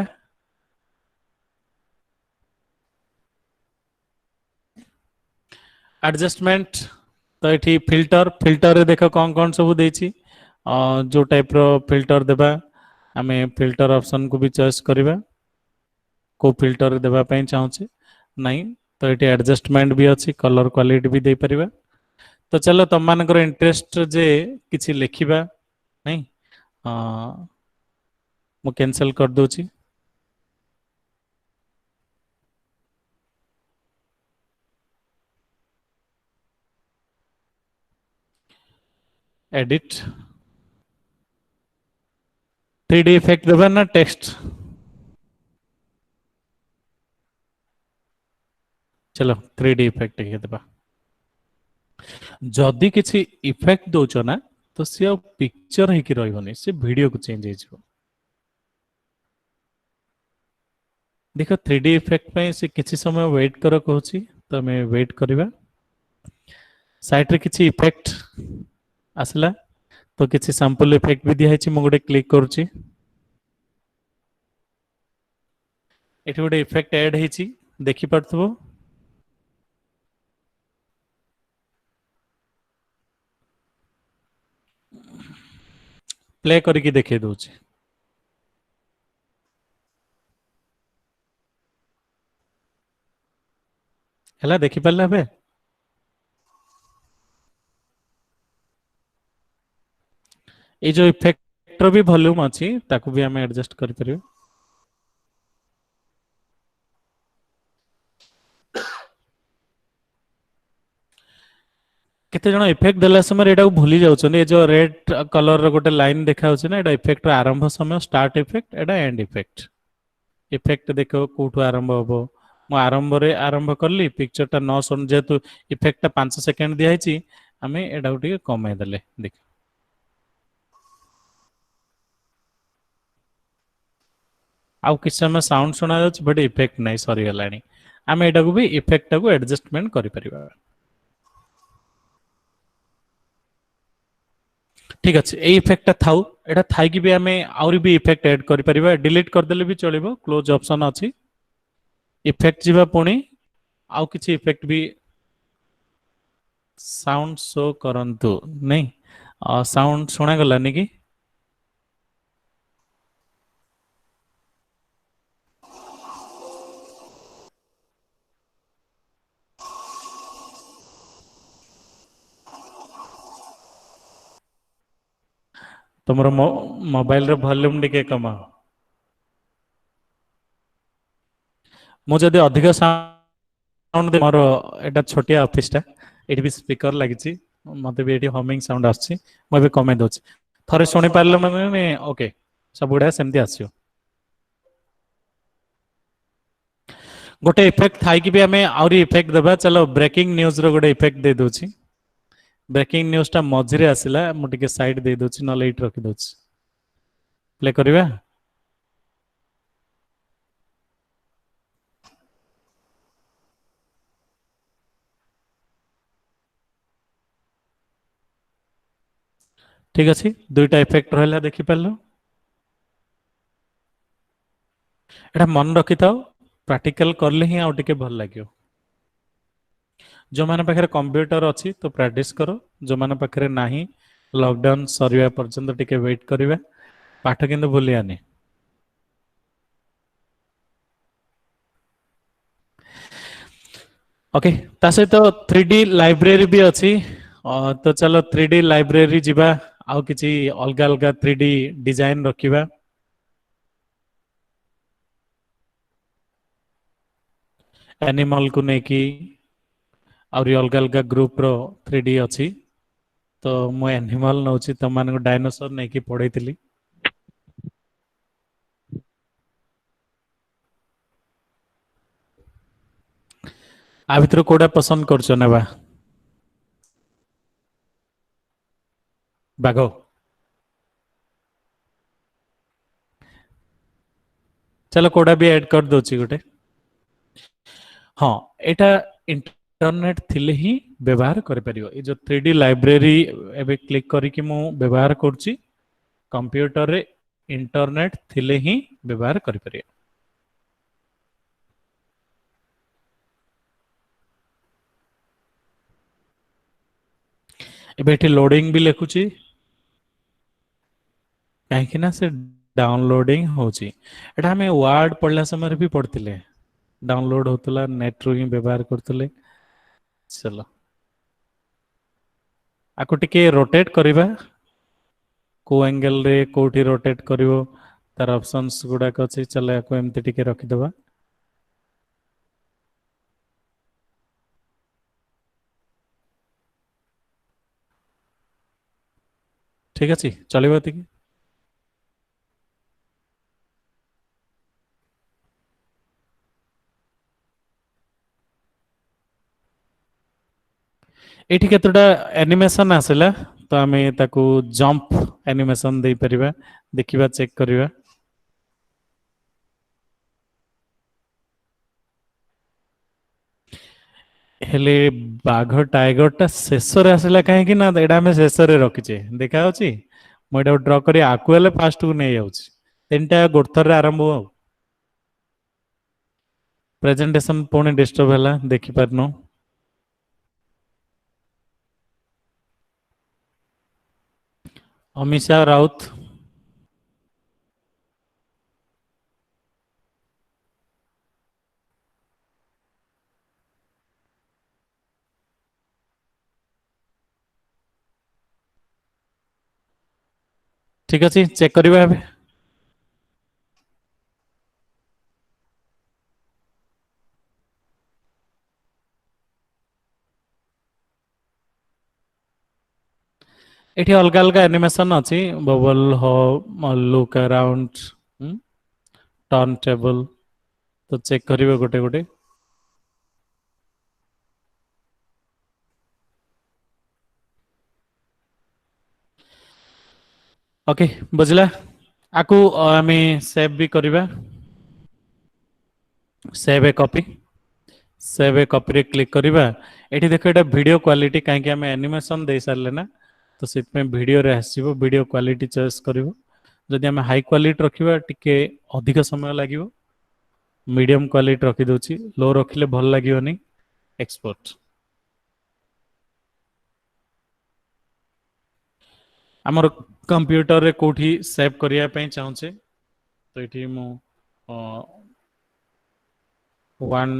एडजस्टमेंट तो एठी फिल्टर फिल्टर रे देखो कोन कोन सब देछि जो टाइप रो फिल्टर देबा हमें फिल्टर ऑप्शन को भी चॉइस करबा को फिल्टर देबा पई चाहूचे नहीं तो ये एडजस्टमेंट भी अच्छी कलर क्वालिटी भी दे परिबा तो चलो तुम मानकर इंटरेस्ट जे किछि लिखिबा नहीं मु कैंसिल कर दोची एडिट 3D इफेक्ट देबा ना टेक्स्ट चलो 3D इफेक्ट के देबा जदी किछि इफेक्ट दोचो ना तो से पिक्चर है कि रहइबनी से वीडियो को चेंज हो जिवो देखो 3D इफेक्ट पे से किछि समय वेट करो कहूची तो मैं वेट करबा साइट रे किछि इफेक्ट आसला तो किछि सैंपल इफेक्ट भी दिया मु गोटे क्लिक करूची एठी गोटे इफेक्ट ऐड हेची देखि पड़थबो प्ले करके देखे दोची हला देखि पल्ला बे ये जो इफेक्टर भी वॉल्यूम अच्छी ताकू भी हमें एडजस्ट कर परियो केते जण इफेक्ट देला समय एटा भूली जाउछन ए जो रेड कलर रो गोटे लाइन देखा होछ ना एटा इफेक्ट आरंभ समय start effect Etah and effect effect देखो कोठु आरंभ होबो ମୁଁ ଆରମ୍ଭ କଲି ପିକ୍ଚର ଟା ନ ଶୁଣ ଯେହେତୁ ଇଫେକ୍ଟ ଟା 5 ସେକେଣ୍ଡ ଦିଆ ହେଇଛି ଆମେ ଏଟାକୁ ଟିକେ କମାଇ ଦେଲେ ଦେଖ ଆଉ କିଛି ସମୟ ସାଉଣ୍ଡ ଶୁଣା ଯାଉଛି ବଟ୍ ଇଫେକ୍ଟ ନାହିଁ ସରିଗଲାଣି ଆମେ ଏଟାକୁ ବି ଇଫେକ୍ଟ ଟାକୁ ଆଡଜଷ୍ଟମେଣ୍ଟ କରିପାରିବା ঠিক আছে এই ইফেক্টটা থাউ এটা থাইকি ବି ଆମେ ଆହୁରି ବି ଇଫେକ୍ଟ ଆଡ୍ କରିପାରିବା ଡିଲିଟ କରିଦେଲେ ବି ଚଳିବ କ୍ଲୋଜ ଅପସନ ଅଛି ଇଫେକ୍ଟ ଯିବା ପୁଣି ଆଉ କିଛି ଇଫେକ୍ଟ ବି ସାଉଣ୍ଡ ଶୋ କରନ୍ତୁ ନାଇଁ ସାଉଣ୍ଡ ଶୁଣାଗଲାନି କି ତମର ମୋବାଇଲ ର ଭଲ୍ୟୁମ ଟିକେ କମାଅ ମୁଁ ଯଦି ଅଧିକ ସାଉଣ୍ଡ ମୋର ଏଟା ଛୋଟିଆ ଅଫିସ ଟା ଏଠି ବି ସ୍ପିକର ଲାଗିଛି ମତେ ବି ଏଠି ହମିଂ ସାଉଣ୍ଡ ଆସୁଛି ମୁଁ ଏବେ କମେଇ ଦଉଛି ଥରେ ଶୁଣି ପାରିଲ ମାନେ ଓକେ ସବୁଗୁଡା ସେମିତି ଆସିବ ଗୋଟେ ଇଫେକ୍ଟ ଥାଇକି ବି ଆମେ ଆହୁରି ଇଫେକ୍ଟ ଦେବା ଚାଲ ବ୍ରେକିଂ ନ୍ୟୁଜ ର ଗୋଟେ ଇଫେକ୍ଟ ଦେଇ ଦଉଛି ବ୍ରେକିଂ ନ୍ୟୁଜ ଟା ମଝିରେ ଆସିଲା ମୁଁ ଟିକେ ସାଇଡ ଦେଇ ଦଉଛି ନହେଲେ ଏଇଠି ରଖି ଦଉଛି ପ୍ଲେ କରିବା ঠিক আছে দুইটা ইফেক্ট রহিলা দেখি পারলো এটা মন রখিথাও প্রাক্টিকাল করলে হি আউ টিকে ভাল লাগিব जो माने पाखरे कंप्यूटर अछि तो प्रैक्टिस करो जो माने पाखरे नाही लॉकडाउन सरिया पर्यंत टिके वेट करिवे पाठ किंतु भूलियानी ओके ता सहित 3D लाइब्रेरी भी अछि तो चलो 3D लाइब्रेरी जिबा आउ किछि अलगा अलगा 3D डिजाइन रखिबा एनिमल को नेकी और अलग अलग ग्रुप रो 3D अछि तो मु एनिमल नउछि त मानको डायनासोर नेकी पढैतिली आ भितर कोडा पसंद करछो नेबा बागो चलो कोडा भी ऐड कर दोछि गोटे हाँ एटा इंटरनेट थिले ही व्यवहार कर परियो ए जो 3D लाइब्रेरी एबे क्लिक करी कि मु व्यवहार करछि कंप्यूटर रे इंटरनेट थिले ही व्यवहार कर परियो एबे एठी लोडिंग भी लिखुछि काहे ना से डाउनलोडिंग होछि एटा हमें वर्ड पढ़ला समय भी पढ़तिले डाउनलोड होतला नेट रो ही व्यवहार करतले चलो आको टिके रोटेट करिबा को एंगल रे कोठी रोटेट करिवो तार ऑप्शंस गुडा अछि चले आको एमति टिके रखि दबा ठीक अछि चलिबो तिकी एठी केतोडा एनिमेशन आसेला तो आमे ताकू जंप एनिमेशन दे परिबा देखिबा चेक करिबा हेले बाघ टाइगर टा शेषरे आसेला काहे कि ना एडा हमें शेषरे रखिचे देखा होची मो एडा ड्रा करी आकु हेले फास्ट को नै आउची तीनटा गोथर रे आरंभ हो प्रेजेंटेशन पुणी डिस्टर्ब हैला देखि परनो अमीषा राउत ठीक अछि चेक करिबा एबे एठी अलग अलग एनिमेशन अछि बबल हो लुक अराउंड टर्न टेबल तो चेक करिवे गोटे गोटे ओके बुझला आकु आमे सेव भी करिबा save a copy save a copy रे क्लिक करिबा एठी देखो एटा वीडियो क्वालिटी काहे कि हमें एनिमेशन दे सारले ना तो सिट में वीडियो रे आसीबो वीडियो क्वालिटी चॉइस करिवो जदि हमें हाई क्वालिटी रखिबा टिके अधिक समय लागिवो मीडियम क्वालिटी रखि दोची लो रखिले भल लागिवनी एक्सपोर्ट आमर कंप्यूटर रे कोठी सेव करिया पई चाहूचे तो एठी मु 1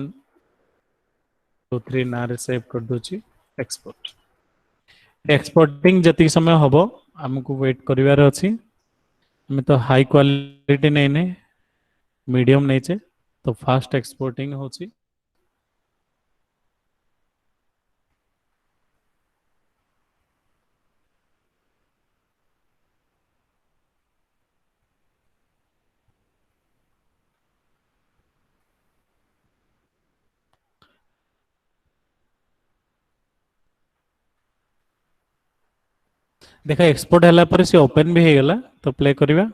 2 3 ना रे सेव कर दोची एक्सपोर्ट एक्सपोर्टिंग जति समय हबो हमकु वेट करिवार अछि हमें तो हाई क्वालिटी नै ने मीडियम नै छे तो फास्ट एक्सपोर्टिंग होची देखा एक्सपोर्ट हला पर से ओपन भी हे गला तो प्ले करिवा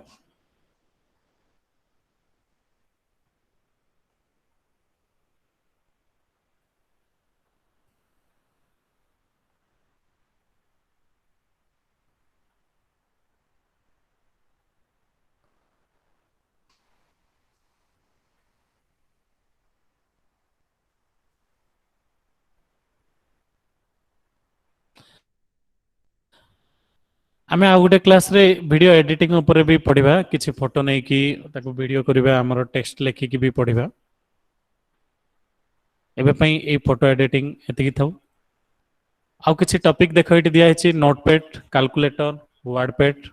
आमे आ गुटे क्लास रे वीडियो एडिटिंग ऊपर भी पढ़िबा किछि फोटो नै कि ताको वीडियो करिबा हमर टेक्स्ट लेखि कि भी पढ़िबा एबे पई ए फोटो एडिटिंग एति कि थाउ आउ किछि टॉपिक देखो इति दिया हिछि नोटपैड कैलकुलेटर वर्डपैड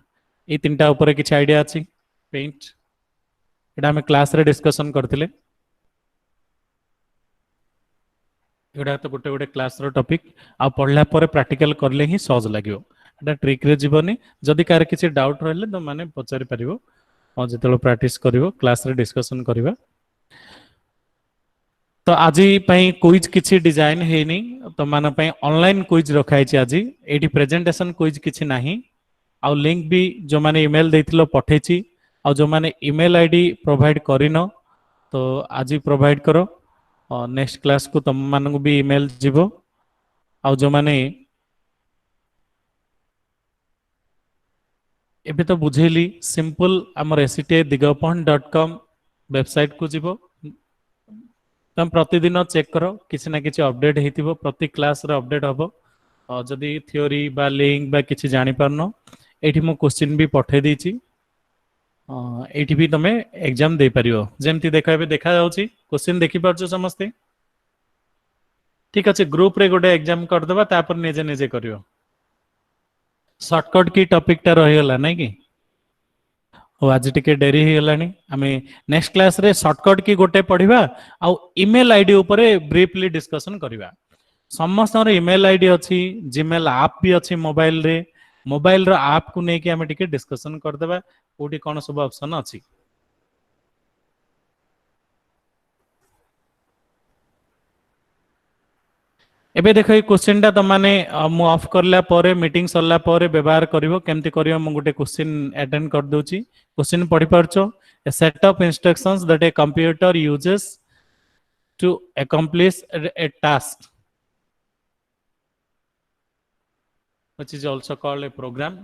ए तीनटा ऊपर किछि आईडिया अछि पेंट एटा हमें क्लास रे डिस्कशन करथिले एटा तो गुटे गुटे क्लास रो टॉपिक आ पढ़ला पर प्रैक्टिकल करले ही सहज लागियो एटा ट्रिक रे जीवनी जदि कार किछि डाउट रहले तो माने पचारि परिबो और जेतलो प्रैक्टिस करिवो क्लास रे डिस्कशन करिवा तो आज पई क्विज किछि डिजाइन हेनी तो मान पई ऑनलाइन क्विज रखाइ छि आज एठी प्रेजेंटेशन क्विज किछि नाही आ लिंक भी जो माने ईमेल देथिलो पठेछि आ जो माने ईमेल आईडी प्रोवाइड करिनो तो आज प्रोवाइड करो नेक्स्ट क्लास को तुम मानक भी ईमेल जीवो आ जो माने एबे तो बुझेली सिंपल हमर acti.digapan.com वेबसाइट को जीवो तुम प्रतिदिन चेक करो किसी ना किसी अपडेट हेतिबो प्रति क्लास रे अपडेट हबो जदि थ्योरी बा लिंक बा किसी जानि परनो एठी मो क्वेश्चन भी पठे देछि एठी भी तमे एग्जाम दे परियो जेमति देखाबे देखा जाउछि क्वेश्चन देखि परछो समस्ते ठीक अछि ग्रुप रे गोटे एग्जाम कर देबा तापर नेजे नेजे करियो शॉर्टकट की टॉपिक टा रहि गला नै कि ओ आज टिके डेरी ही गलानी आमे नेक्स्ट क्लास रे शॉर्टकट की गोटे पढ़िबा आ ईमेल आईडी ऊपर ब्रीफली डिस्कशन करिबा समस्त रे ईमेल आईडी अछि जीमेल ऐप भी अछि मोबाइल रो ऐप को नै कि आमे टिके डिस्कशन कर देबा कोठी कोन सब ऑप्शन अछि एबे देखो ये क्वेश्चन टा तमाने मु ऑफ करला परे मीटिंग सरला परे व्यवहार करिवो केमति करियो मु गुटे क्वेश्चन अटेंड कर दोची क्वेश्चन पढ़ी परछो a set of instructions that a computer uses to accomplish a task which is also called a program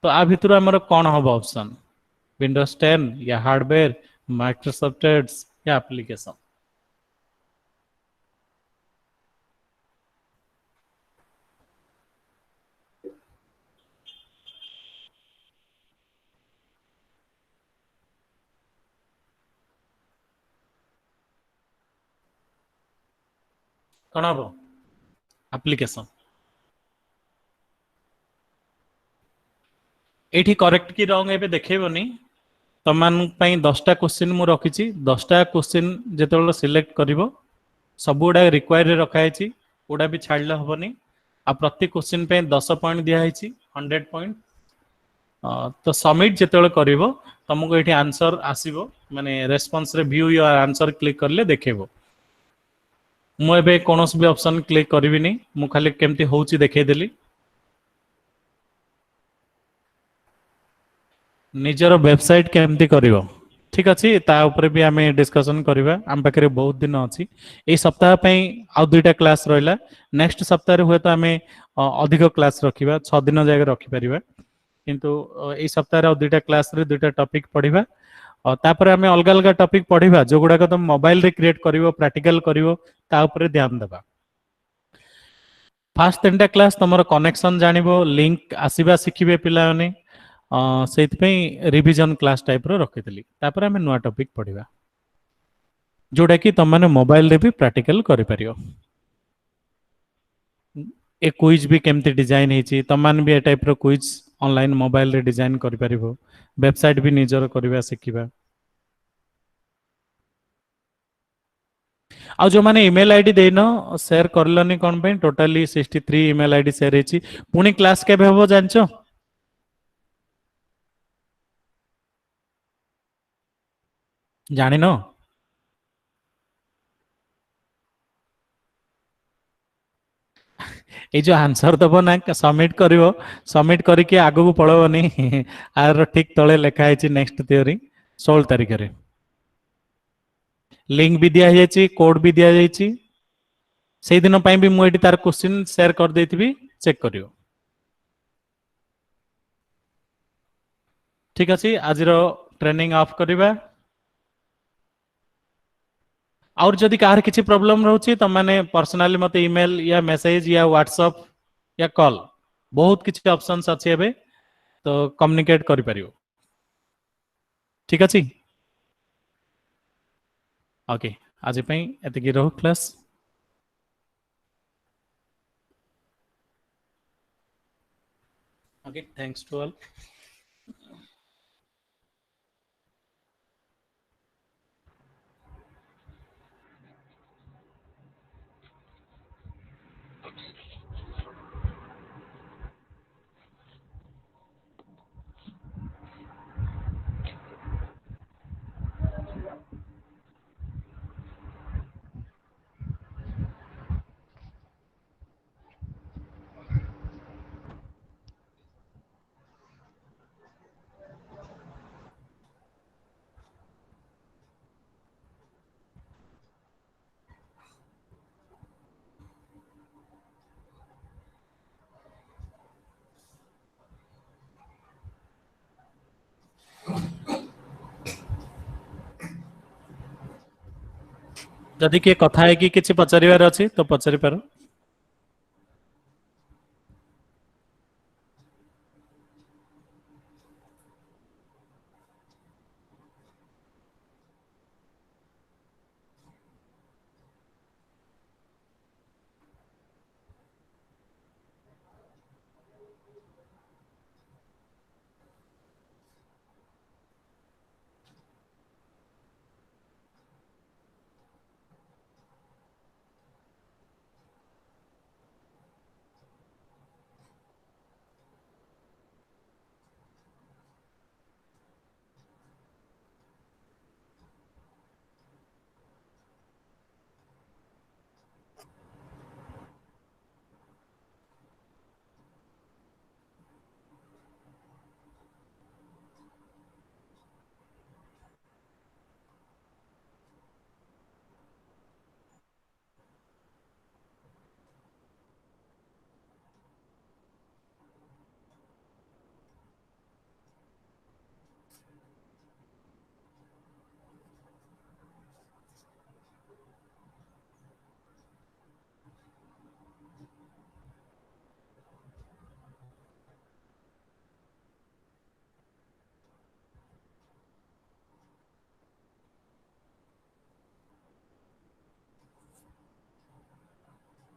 तो आ भितर हमर कोन हबो ऑप्शन विंडोज 10 या हार्डवेयर माइक्रोसॉफ्ट एड्स या एप्लीकेशन कोन हबो एप्लीकेशन एठी करेक्ट की रॉन्ग एबे देखेबोनी तमान पई 10टा क्वेश्चन मु रखिछि 10टा क्वेश्चन जेतेबेला सिलेक्ट करिवो सबुडा रिक्वायर रे रखाइ छि ओडा भी छाडला हबनी आ प्रति क्वेश्चन पे 10 पॉइंट दिया है 100 पॉइंट तो सबमिट जेतेबेला करिवो तुमको एठी आंसर आसीबो माने रेस्पॉन्स रे व्यू योर आंसर क्लिक करले देखेबो मु एबे कोनोस भी ऑप्शन क्लिक करबिनी मु खाली केमती होउची देखे देली निजर वेबसाइट केमती करिवो ठीक अछि ता ऊपर भी आमे डिस्कशन करिवा हम पाखरे बहुत दिन अछि ए सप्ताह पई आ दुईटा क्लास रहिला नेक्स्ट सप्ताह रे होय तो आमे अधिक क्लास रखिबा 6 दिन जाय रखि परिबा किंतु ए सप्ताह रे दुईटा क्लास रे दुईटा टॉपिक पढिबा और तापर आमे अलग अलग टॉपिक पढिबा जो गुडा तुम मोबाइल रे क्रिएट करिवो प्रैक्टिकल करिवो ता ऊपर ध्यान देबा फास्ट 3टा क्लास तमरो कनेक्शन जानिबो लिंक आसीबा सिखिबे पिला माने से रिविजन क्लास टाइप रो रखितली तापर आमे नुआ टॉपिक पढिबा जोडा कि तुम माने मोबाइल रे भी प्रैक्टिकल करि परियो ए क्विज भी केमती डिजाइन हेची तुम मान भी ए टाइप रो क्विज ऑनलाइन मोबाइल रे डिजाइन करि परिबो वेबसाइट भी निजर करबा सिखिबा आ जो माने ईमेल आईडी देनो शेयर करलनी कोन पे टोटली 63 ईमेल आईडी शेयर हेची पुनी क्लास केबे होबो जानचो जानि न ए जो आंसर दबो ना सबमिट करिवो सबमिट करके आगो को पळवनी आर ठीक तळे लेखा हेची नेक्स्ट थ्योरी 16 तारिख रे लिंक भी दिया जायछि कोड भी दिया जायछि सेहि दिन पई भी मु एटी तार क्वेश्चन शेयर कर देथिबी चेक करियो ठीक अछि आज रो ट्रेनिंग ऑफ करिबा और जदि कार किसी प्रॉब्लम रहउछि त माने पर्सनली मते ईमेल या मैसेज या व्हाट्सएप या कॉल बहुत किछि ऑप्शंस अछि एबे तो कम्युनिकेट करि परियो ठीक अछि ओके आज पई एते की रहो class okay thanks to all जदि के कथा है कि किछि पचारिवार अछि तो पचारि पारो